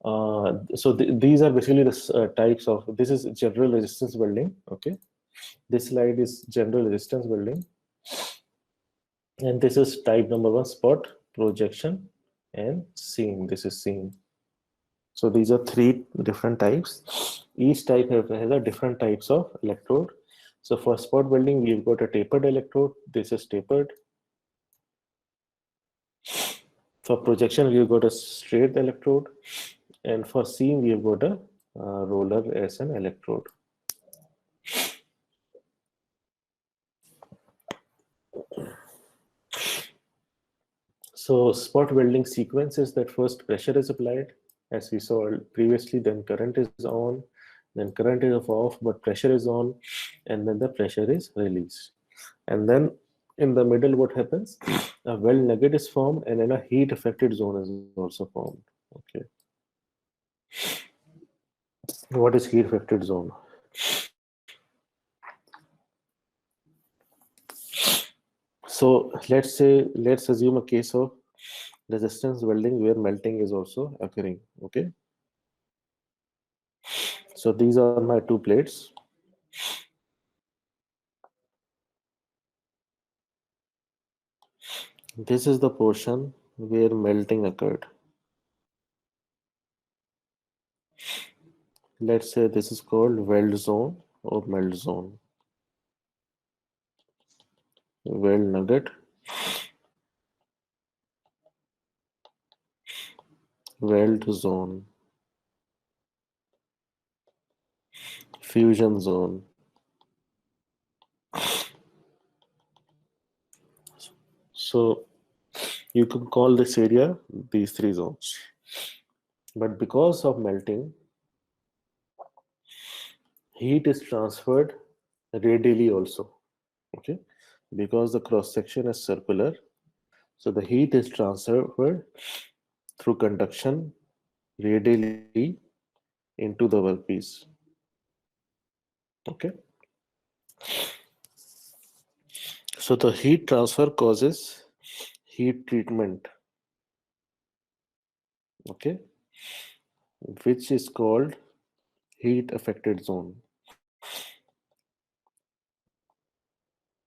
So these are basically the types of, this is general resistance welding. Okay, this slide is general resistance welding, and this is type number 1, spot, projection, and seam. This is seam. So these are 3 different types. Each type has a different types of electrode. So for spot welding, we've got a tapered electrode. This is tapered. For projection, we've got a straight electrode. And for seam, we've got a roller as an electrode. So spot welding sequence is that first pressure is applied, as we saw previously, then current is on, then current is off, but pressure is on, and then the pressure is released. And then in the middle, what happens? A weld nugget is formed, and then a heat affected zone is also formed. Okay. What is heat affected zone? So let's assume a case of resistance welding where melting is also occurring. Okay. So these are my 2 plates. This is the portion where melting occurred. Let's say this is called weld zone or melt zone. Weld nugget, weld zone, fusion zone. So you can call this area these 3 zones. But because of melting, heat is transferred radially also. Okay, because the cross section is circular, so the heat is transferred through conduction radially into the workpiece. Okay, so the heat transfer causes heat treatment, okay, which is called heat affected zone.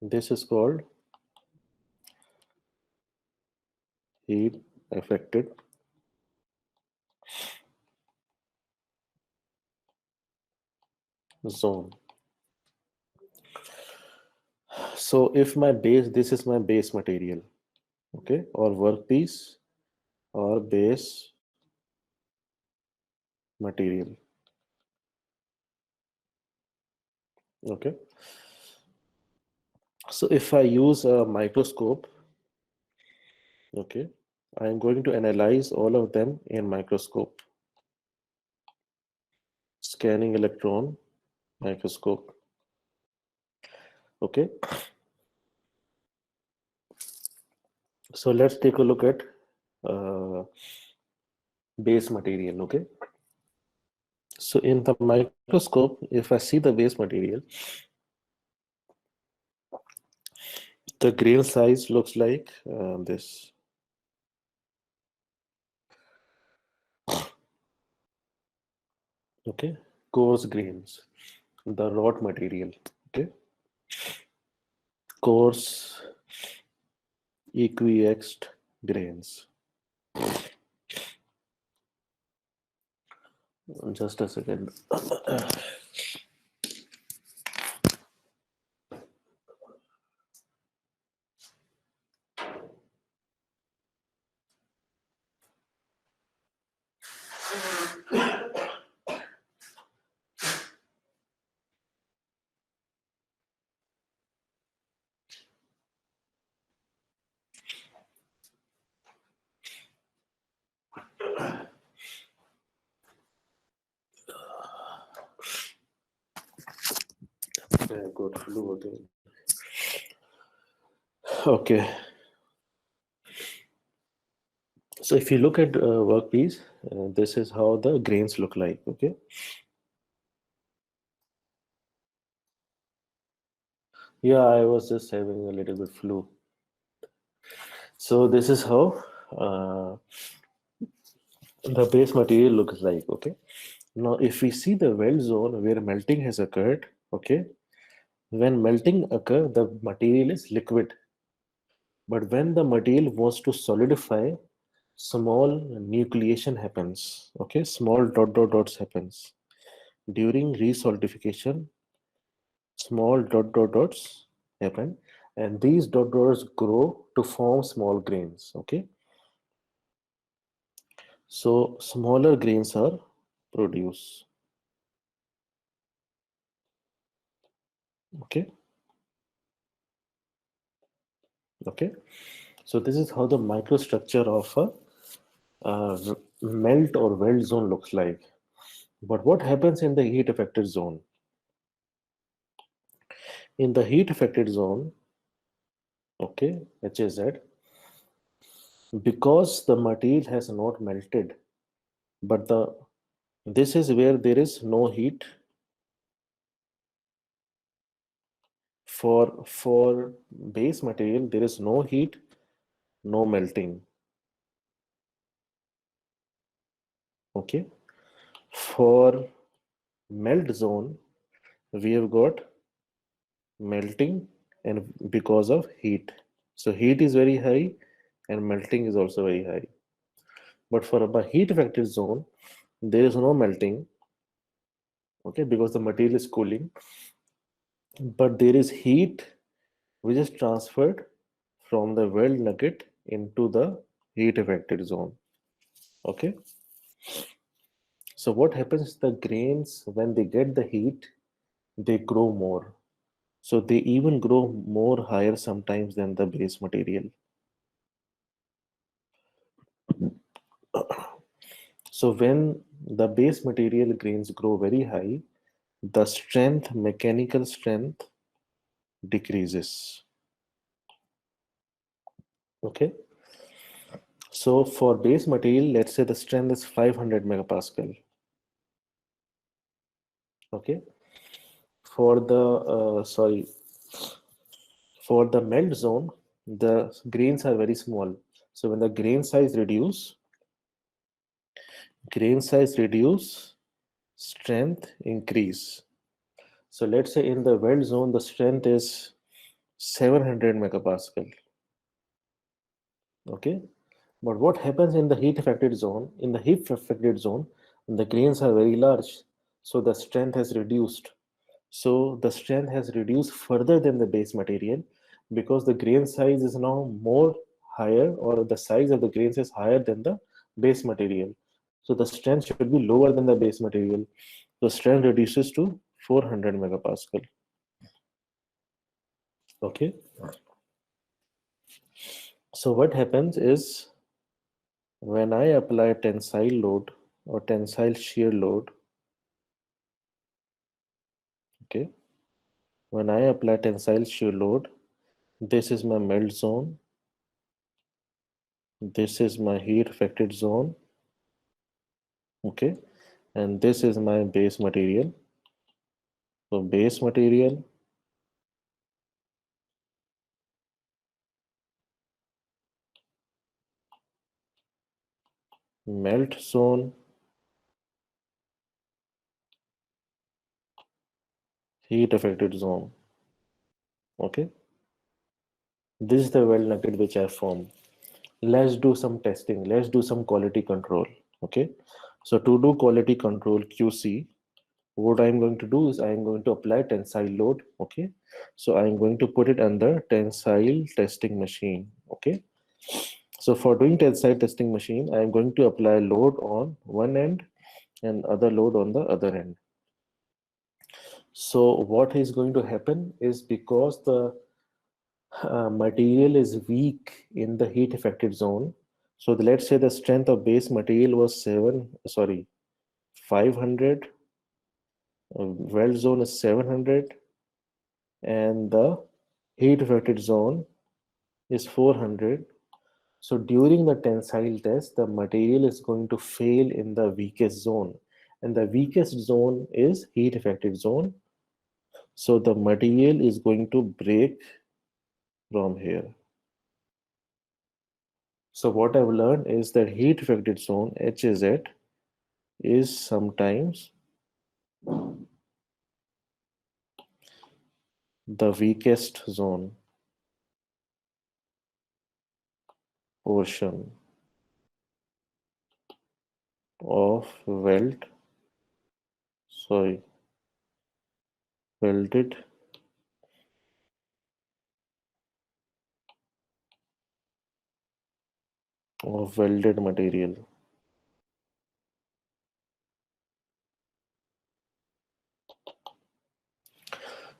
This is called heat affected zone. So if my base, this is my base material, okay, or workpiece or base material. Okay, so if I use a microscope, okay, I am going to analyze all of them in microscope. Scanning electron microscope. Okay, so let's take a look at base material. Okay, so in the microscope, if I see the base material, the grain size looks like this. Okay, coarse grains, the wrought material. Okay, coarse equiexed grains. Just a second. I got flu again. Okay. So if you look at workpiece, this is how the grains look like. Okay. Yeah, I was just having a little bit flu. So this is how the base material looks like. Okay. Now, if we see the weld zone where melting has occurred, okay, when melting occur, the material is liquid. But when the material wants to solidify, small nucleation happens. Okay, small dots happens during resolidification. Small dots happen, and these dots grow to form small grains. Okay, so smaller grains are produced. Okay, okay. So this is how the microstructure of a melt or weld zone looks like. But what happens in the heat affected zone? In the heat affected zone, okay, HAZ, because the material has not melted, but the this is where there is no heat for base material. There is no heat, no melting. Okay, for melt zone, we have got melting and because of heat. So heat is very high and melting is also very high. But for a heat affected zone, there is no melting, okay, because the material is cooling, but there is heat which is transferred from the weld nugget into the heat affected zone. Okay, so what happens, the grains when they get the heat, they grow more. So they even grow more higher sometimes than the base material. So when the base material grains grow very high, the strength, mechanical strength decreases. Okay. So for base material, let's say the strength is 500 megapascal. Okay. For the for the melt zone, the grains are very small. So when the grain size reduce, strength increase. So let's say in the weld zone, the strength is 700 megapascal. Okay. But what happens in the heat affected zone? In the heat affected zone, the grains are very large. So the strength has reduced. So the strength has reduced further than the base material because the grain size is now more higher, or the size of the grains is higher than the base material. So the strength should be lower than the base material. The strength reduces to 400 megapascal. Okay. So what happens is when I apply tensile load or tensile shear load, okay, when I apply tensile shear load, this is my melt zone, this is my heat affected zone, okay, and this is my base material. So base material, melt zone, heat affected zone. Okay, this is the weld nugget which I formed. Let's do some testing. Let's do some quality control. Okay, so to do quality control QC, what I'm going to do is I'm going to apply tensile load. Okay, so I'm going to put it under tensile testing machine. Okay, so for doing tensile testing machine, I'm going to apply load on one end and other load on the other end. So what is going to happen is, because the material is weak in the heat affected zone, so let's say the strength of base material was 500, weld zone is 700, and the heat affected zone is 400. So during the tensile test, the material is going to fail in the weakest zone, and the weakest zone is heat affected zone. So the material is going to break from here. So what I've learned is that heat affected zone HZ is sometimes the weakest zone portion of welded material.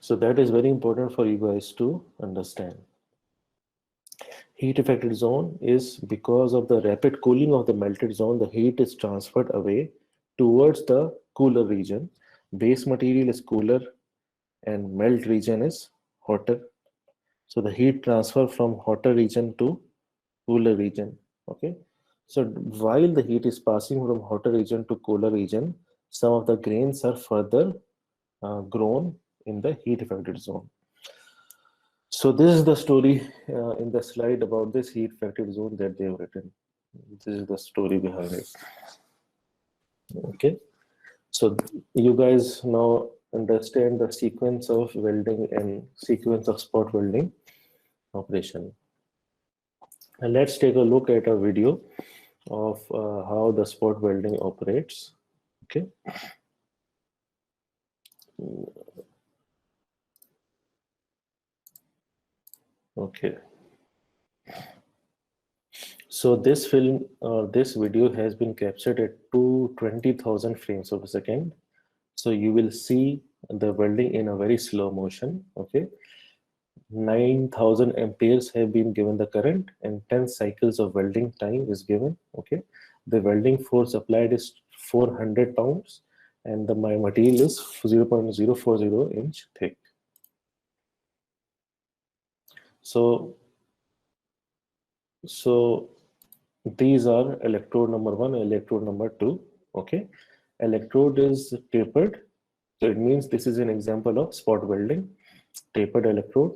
So that is very important for you guys to understand. Heat affected zone is because of the rapid cooling of the melted zone, the heat is transferred away towards the cooler region. Base material is cooler and melt region is hotter. So the heat transfer from hotter region to cooler region. Okay. So while the heat is passing from hotter region to cooler region, some of the grains are further grown in the heat affected zone. So this is the story in the slide about this heat affected zone that they have written. This is the story behind it. Okay. So you guys now understand the sequence of welding and sequence of spot welding operation. And let's take a look at a video of how the spot welding operates. Okay. Okay. So this film or this video has been captured at 220,000 frames of a second. So you will see the welding in a very slow motion. Okay. 9,000 amperes have been given the current and 10 cycles of welding time is given. Okay. The welding force applied is 400 pounds and my material is 0.040 inch thick. So these are electrode number 1 and electrode number 2. Okay. Electrode is tapered. So it means this is an example of spot welding, tapered electrode.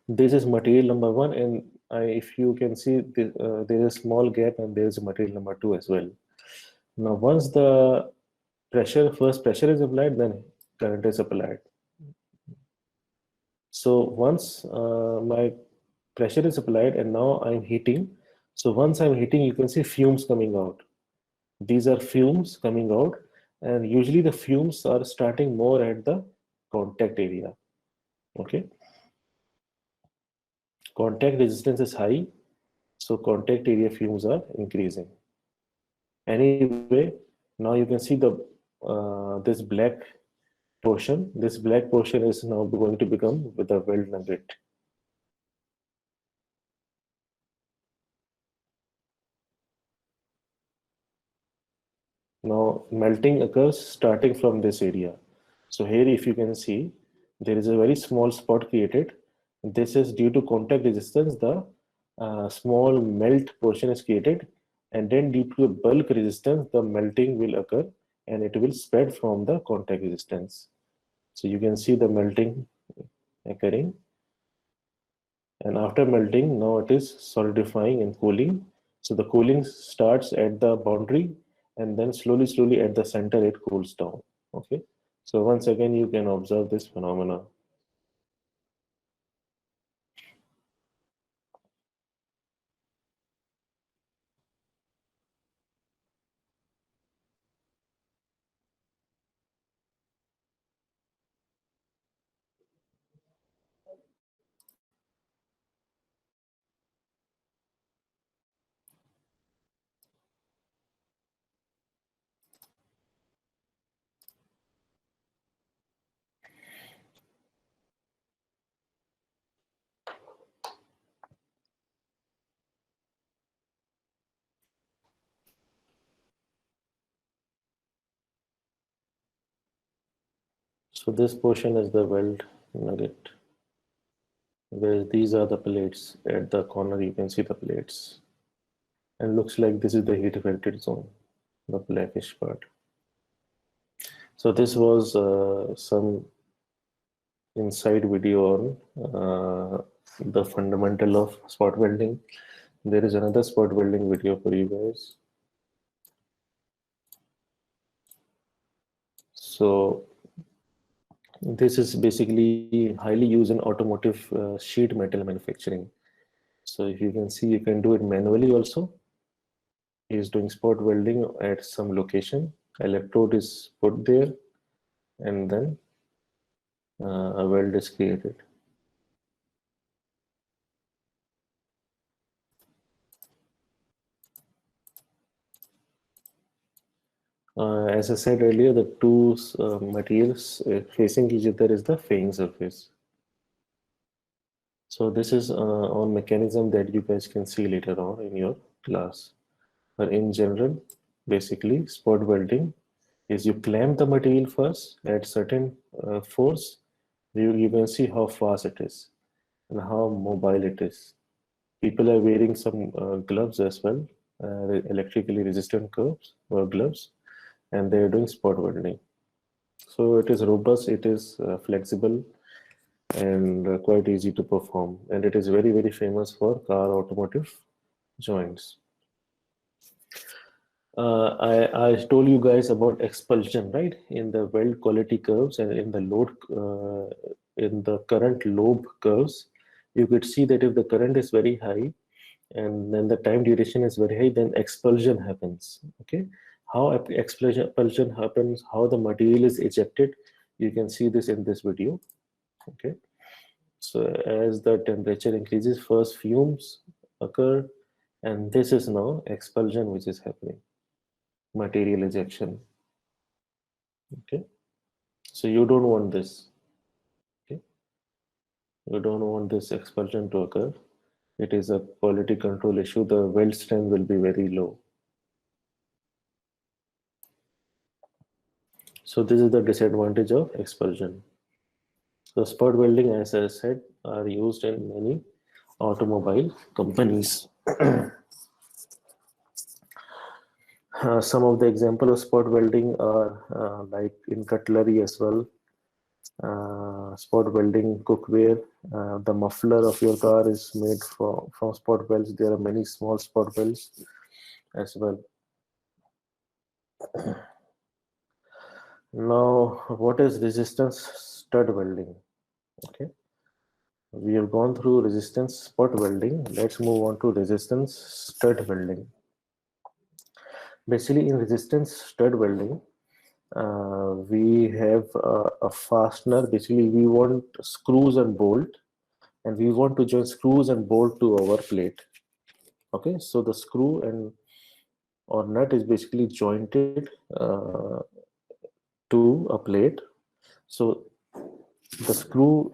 This is material number 1 and if you can see there is a small gap and there is material number 2 as well. Now once the first pressure is applied, then current is applied. So once my pressure is applied and now I'm heating. So once I'm heating, you can see fumes coming out. These are fumes coming out and usually the fumes are starting more at the contact area. Okay. Contact resistance is high, so contact area fumes are increasing. Anyway, now you can see the this black portion. This black portion is now going to become with a weld nugget. Now melting occurs starting from this area. So here if you can see, there is a very small spot created. This is due to contact resistance, the small melt portion is created, and then due to bulk resistance, the melting will occur and it will spread from the contact resistance. So you can see the melting occurring. And after melting, now it is solidifying and cooling. So the cooling starts at the boundary and then slowly at the center it cools down. Okay. So once again, you can observe this phenomena. So this portion is the weld nugget, where these are the plates at the corner. You can see the plates, and looks like this is the heat affected zone, the blackish part. So this was some inside video on the fundamental of spot welding. There is another spot welding video for you guys. So this is basically highly used in automotive sheet metal manufacturing. So if you can see, you can do it manually also. He is doing spot welding at some location. Electrode is put there, and then a weld is created. As I said earlier, the two materials facing each other is the fairing surface. So this is on mechanism that you guys can see later on in your class. But in general, basically, spot welding is you clamp the material first at certain force. You can see how fast it is and how mobile it is. People are wearing some gloves as well, electrically resistant gloves or gloves, and they're doing spot welding. So it is robust, it is flexible, and quite easy to perform. And it is very, very famous for car automotive joints. I told you guys about expulsion, right? In the weld quality curves and in the load, in the current lobe curves, you could see that if the current is very high and then the time duration is very high, then expulsion happens. Okay, how expulsion happens, how the material is ejected, you can see this in this video. Okay, so as the temperature increases, first fumes occur, and this is now expulsion which is happening, material ejection. Okay, so you don't want this. Okay, you don't want this expulsion to occur. It is a quality control issue. The weld strength will be very low. So this is the disadvantage of expulsion. So spot welding, as I said, are used in many automobile companies. Some of the example of spot welding are like in cutlery as well. Spot welding cookware. The muffler of your car is made from spot welds. There are many small spot welds as well. Now, what is resistance stud welding? Okay, we have gone through resistance spot welding. Let's move on to resistance stud welding. Basically, in resistance stud welding, we have a fastener. Basically, we want screws and bolt, and we want to join screws and bolt to our plate. Okay, so the screw and or nut is basically jointed to a plate. So the screw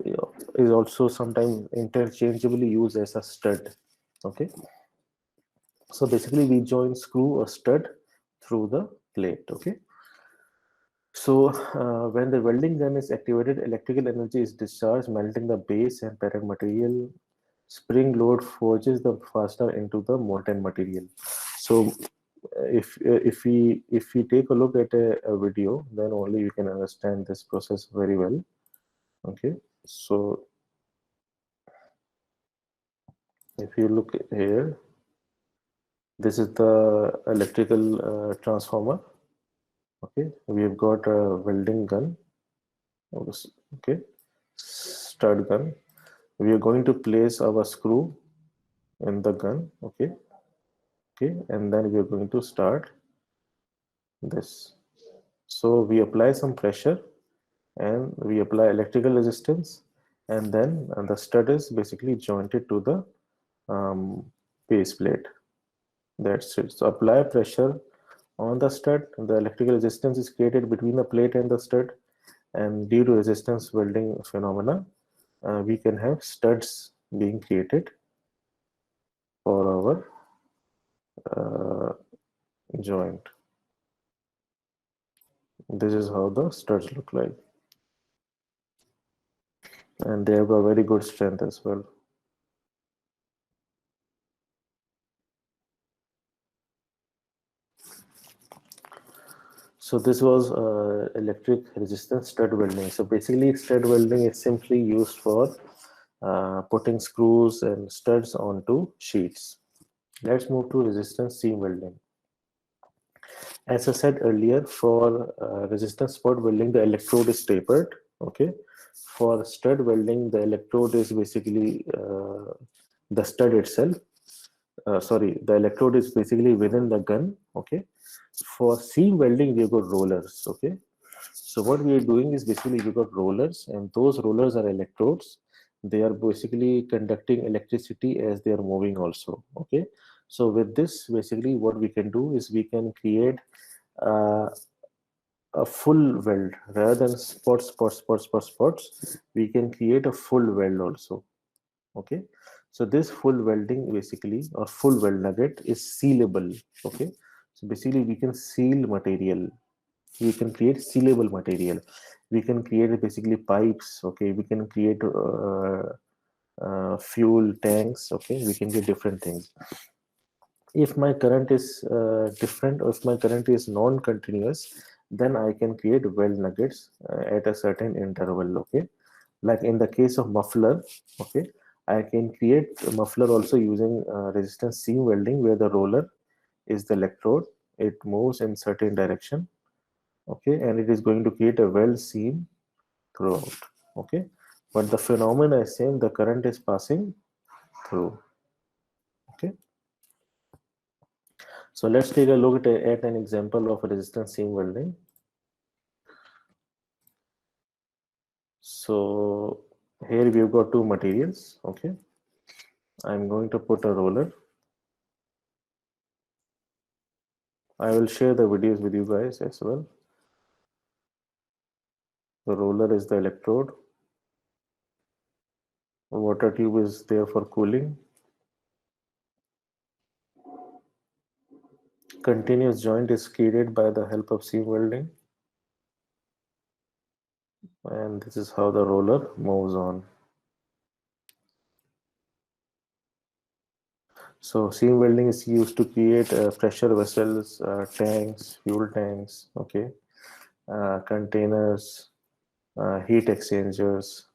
is also sometimes interchangeably used as a stud. Okay, so basically we join screw or stud through the plate. Okay, so when the welding gun is activated, electrical energy is discharged, melting the base and parent material. Spring load forges the fastener into the molten material. So if we take a look at a video, then only you can understand this process very well. Okay, so if you look here, this is the electrical transformer. Okay, we have got a welding gun. Okay, stud gun. We are going to place our screw in the gun. Okay, and then we are going to start this. So we apply some pressure and we apply electrical resistance, and then the stud is basically jointed to the base plate. That's it. So apply pressure on the stud, the electrical resistance is created between the plate and the stud, and due to resistance welding phenomena, we can have studs being created for our joint. This is how the studs look like, and they have a very good strength as well. So this was electric resistance stud welding. So basically stud welding is simply used for putting screws and studs onto sheets. Let's move to resistance seam welding. As I said earlier, for resistance spot welding, the electrode is tapered. Okay. For stud welding, the electrode is basically the stud itself. Sorry, the electrode is basically within the gun. Okay. For seam welding, we've got rollers. Okay. So what we are doing is basically we got rollers, and those rollers are electrodes. They are basically conducting electricity as they are moving also. Okay. So with this, basically what we can do is we can create uh, a full weld rather than spots. We can create a full weld also. Okay. So this full welding basically, or full weld nugget, is sealable. Okay. So basically we can seal material. We can create sealable material. We can create basically pipes. Okay. We can create fuel tanks. Okay. We can get different things. If my current is different, or if my current is non-continuous, then I can create weld nuggets at a certain interval. Okay. Like in the case of muffler. Okay. I can create a muffler also using resistance seam welding, where the roller is the electrode. It moves in certain direction. Okay. And it is going to create a weld seam throughout. Okay. But the phenomena is same. The current is passing through. Okay. So let's take a look at an example of resistance seam welding. So here we've got two materials. Okay. I'm going to put a roller. I will share the videos with you guys as well. The roller is the electrode. A water tube is there for cooling. Continuous joint is created by the help of seam welding. And this is how the roller moves on. So seam welding is used to create pressure vessels, tanks, fuel tanks, okay, containers, heat exchangers,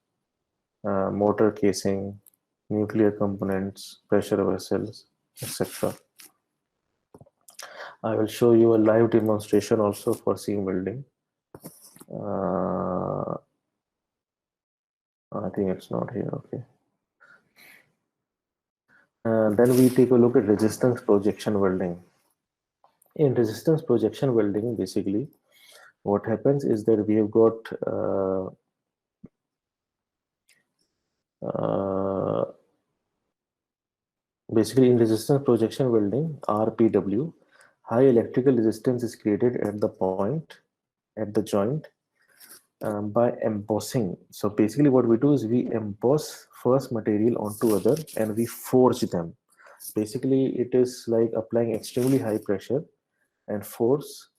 motor casing, nuclear components, pressure vessels, etc. I will show you a live demonstration also for seam welding. I think it's not here. Okay. Then we take a look at resistance projection welding. In resistance projection welding, basically, what happens is that we have got basically in resistance projection welding, RPW, high electrical resistance is created at the point, at the joint, by embossing. So basically what we do is we emboss first material onto other and we forge them. Basically it is like applying extremely high pressure and force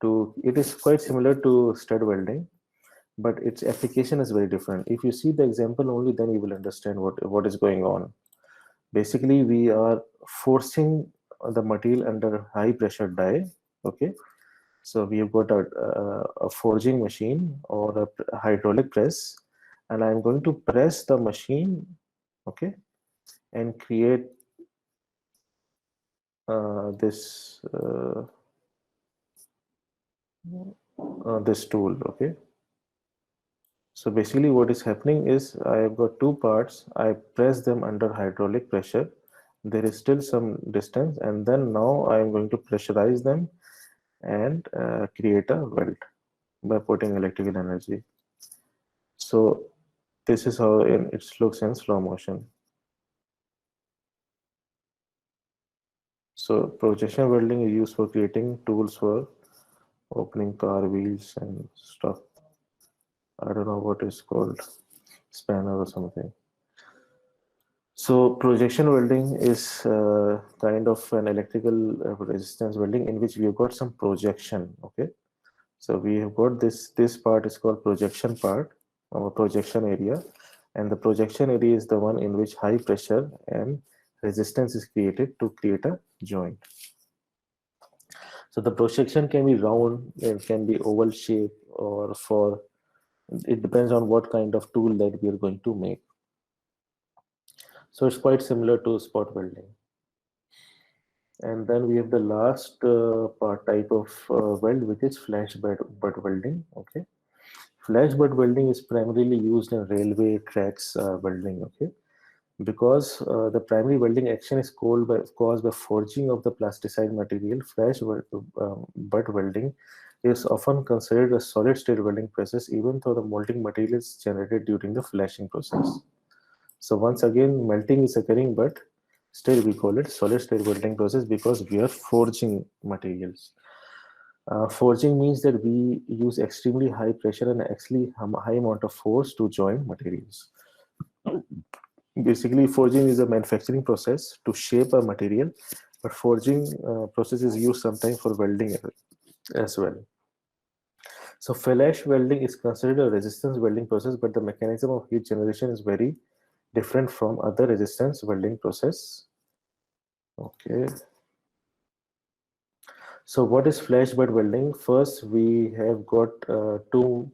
to, it is quite similar to stud welding, but its application is very different. If you see the example only, then you will understand what is going on. Basically we are forcing the material under high pressure die. Okay. So we have got a forging machine or a hydraulic press, and I'm going to press the machine, okay, and create this tool, okay. So basically what is happening is I have got two parts. I press them under hydraulic pressure. There is still some distance, and then now I am going to pressurize them and create a weld by putting electrical energy. So this is how it looks in slow motion. So projection welding is used for creating tools for opening car wheels and stuff. I don't know what is called, spanner or something. So projection welding is kind of an electrical resistance welding in which we have got some projection. Okay, so we have got this part is called projection part or projection area, and the projection area is the one in which high pressure and resistance is created to create a joint. So the projection can be round, it can be oval shape, or for it depends on what kind of tool that we are going to make. So it's quite similar to spot welding. And then we have the last type of weld, which is flash butt welding. Okay, flash butt welding is primarily used in railway tracks welding. Okay, because the primary welding action is caused by forging of the plasticized material. Butt welding is often considered a solid state welding process, even though the molding material is generated during the flashing process. So once again, melting is occurring, but still we call it solid state welding process because we are forging materials. Forging means that we use extremely high pressure and actually high amount of force to join materials. Basically, forging is a manufacturing process to shape a material, but forging process is used sometimes for welding as well. So flash welding is considered a resistance welding process, but the mechanism of heat generation is very different from other resistance welding process. Okay. So what is flash butt welding? First, we have got two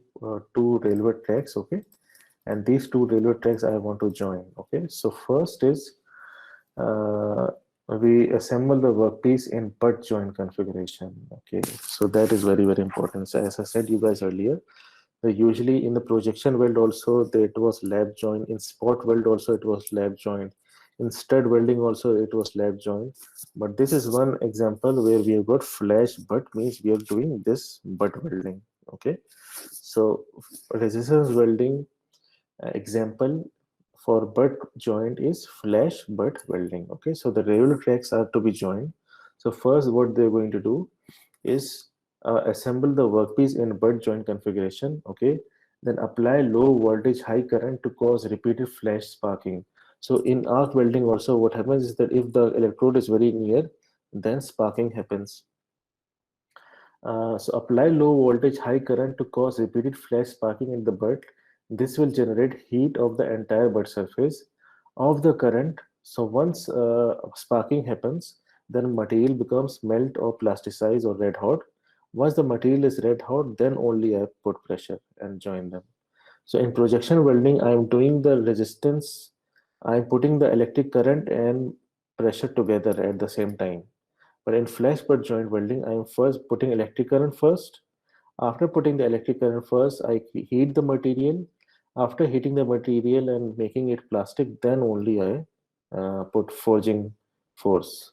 railway tracks. Okay, and these two railway tracks I want to join. Okay, so first is we assemble the workpiece in butt joint configuration. Okay, so that is very important. So as I said you guys earlier, usually in the projection weld also it was lap joint. In spot weld also it was lap joint. In stud welding also it was lap joint. But this is one example where we have got flash butt, means we are doing this butt welding. Okay, so resistance welding example for butt joint is flash butt welding. Okay, so the railway tracks are to be joined. So first what they're going to do is assemble the workpiece in butt joint configuration. Okay, then apply low voltage high current to cause repeated flash sparking. So in arc welding also what happens is that if the electrode is very near, then sparking happens. So apply low voltage high current to cause repeated flash sparking in the butt. This will generate heat of the entire butt surface of the current. So once sparking happens, then material becomes melt or plasticized or red hot. Once the material is red hot, then only I put pressure and join them. So in projection welding, I am doing the resistance, I am putting the electric current and pressure together at the same time. But in flash butt joint welding, I am first putting electric current first. After putting the electric current first, I heat the material. After heating the material and making it plastic, then only I put forging force.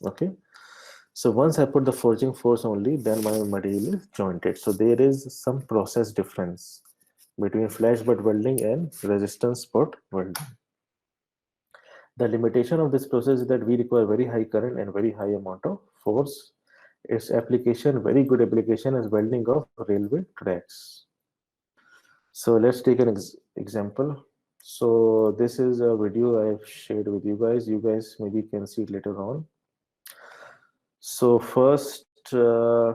Okay. So once I put the forging force only, then my material is jointed. So there is some process difference between flash butt welding and resistance butt welding. The limitation of this process is that we require very high current and very high amount of force. Its application, very good application, is welding of railway tracks. So let's take an example. So this is a video I've shared with you guys. You guys maybe can see it later on. So first of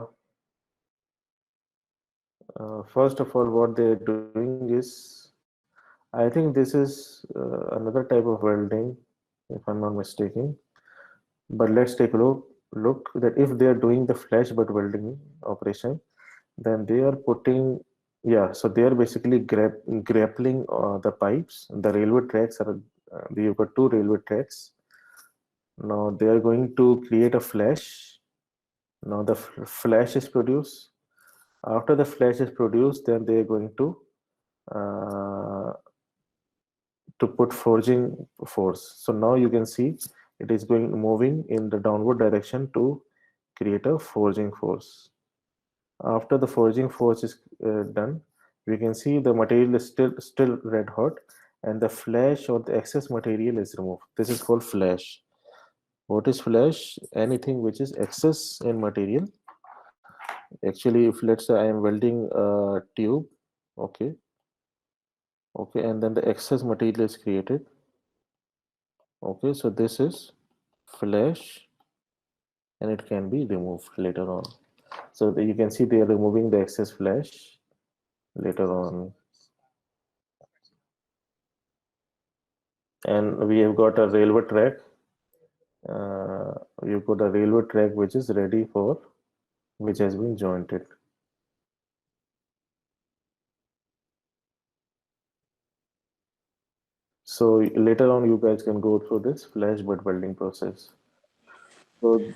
all, what they're doing is, I think this is another type of welding, if I'm not mistaken. But let's take a look that if they are doing the flash butt welding operation, then they are putting, yeah, so they are basically grappling the pipes. The railway tracks are, we've got two railway tracks. Now they are going to create a flash. Now the flash is produced. After the flash is produced, then they are going to put forging force. So now you can see it is moving in the downward direction to create a forging force. After the forging force is done, we can see the material is still red hot, and the flash or the excess material is removed. This is called flash. What is flash? Anything which is excess in material. Actually, if let's say I am welding a tube, okay, and then the excess material is created. Okay, so this is flash, and it can be removed later on. So you can see they are removing the excess flash later on. And we have got a railway track. We've got a railway track which is ready for which has been jointed. So later on, you guys can go through this flash butt welding process. So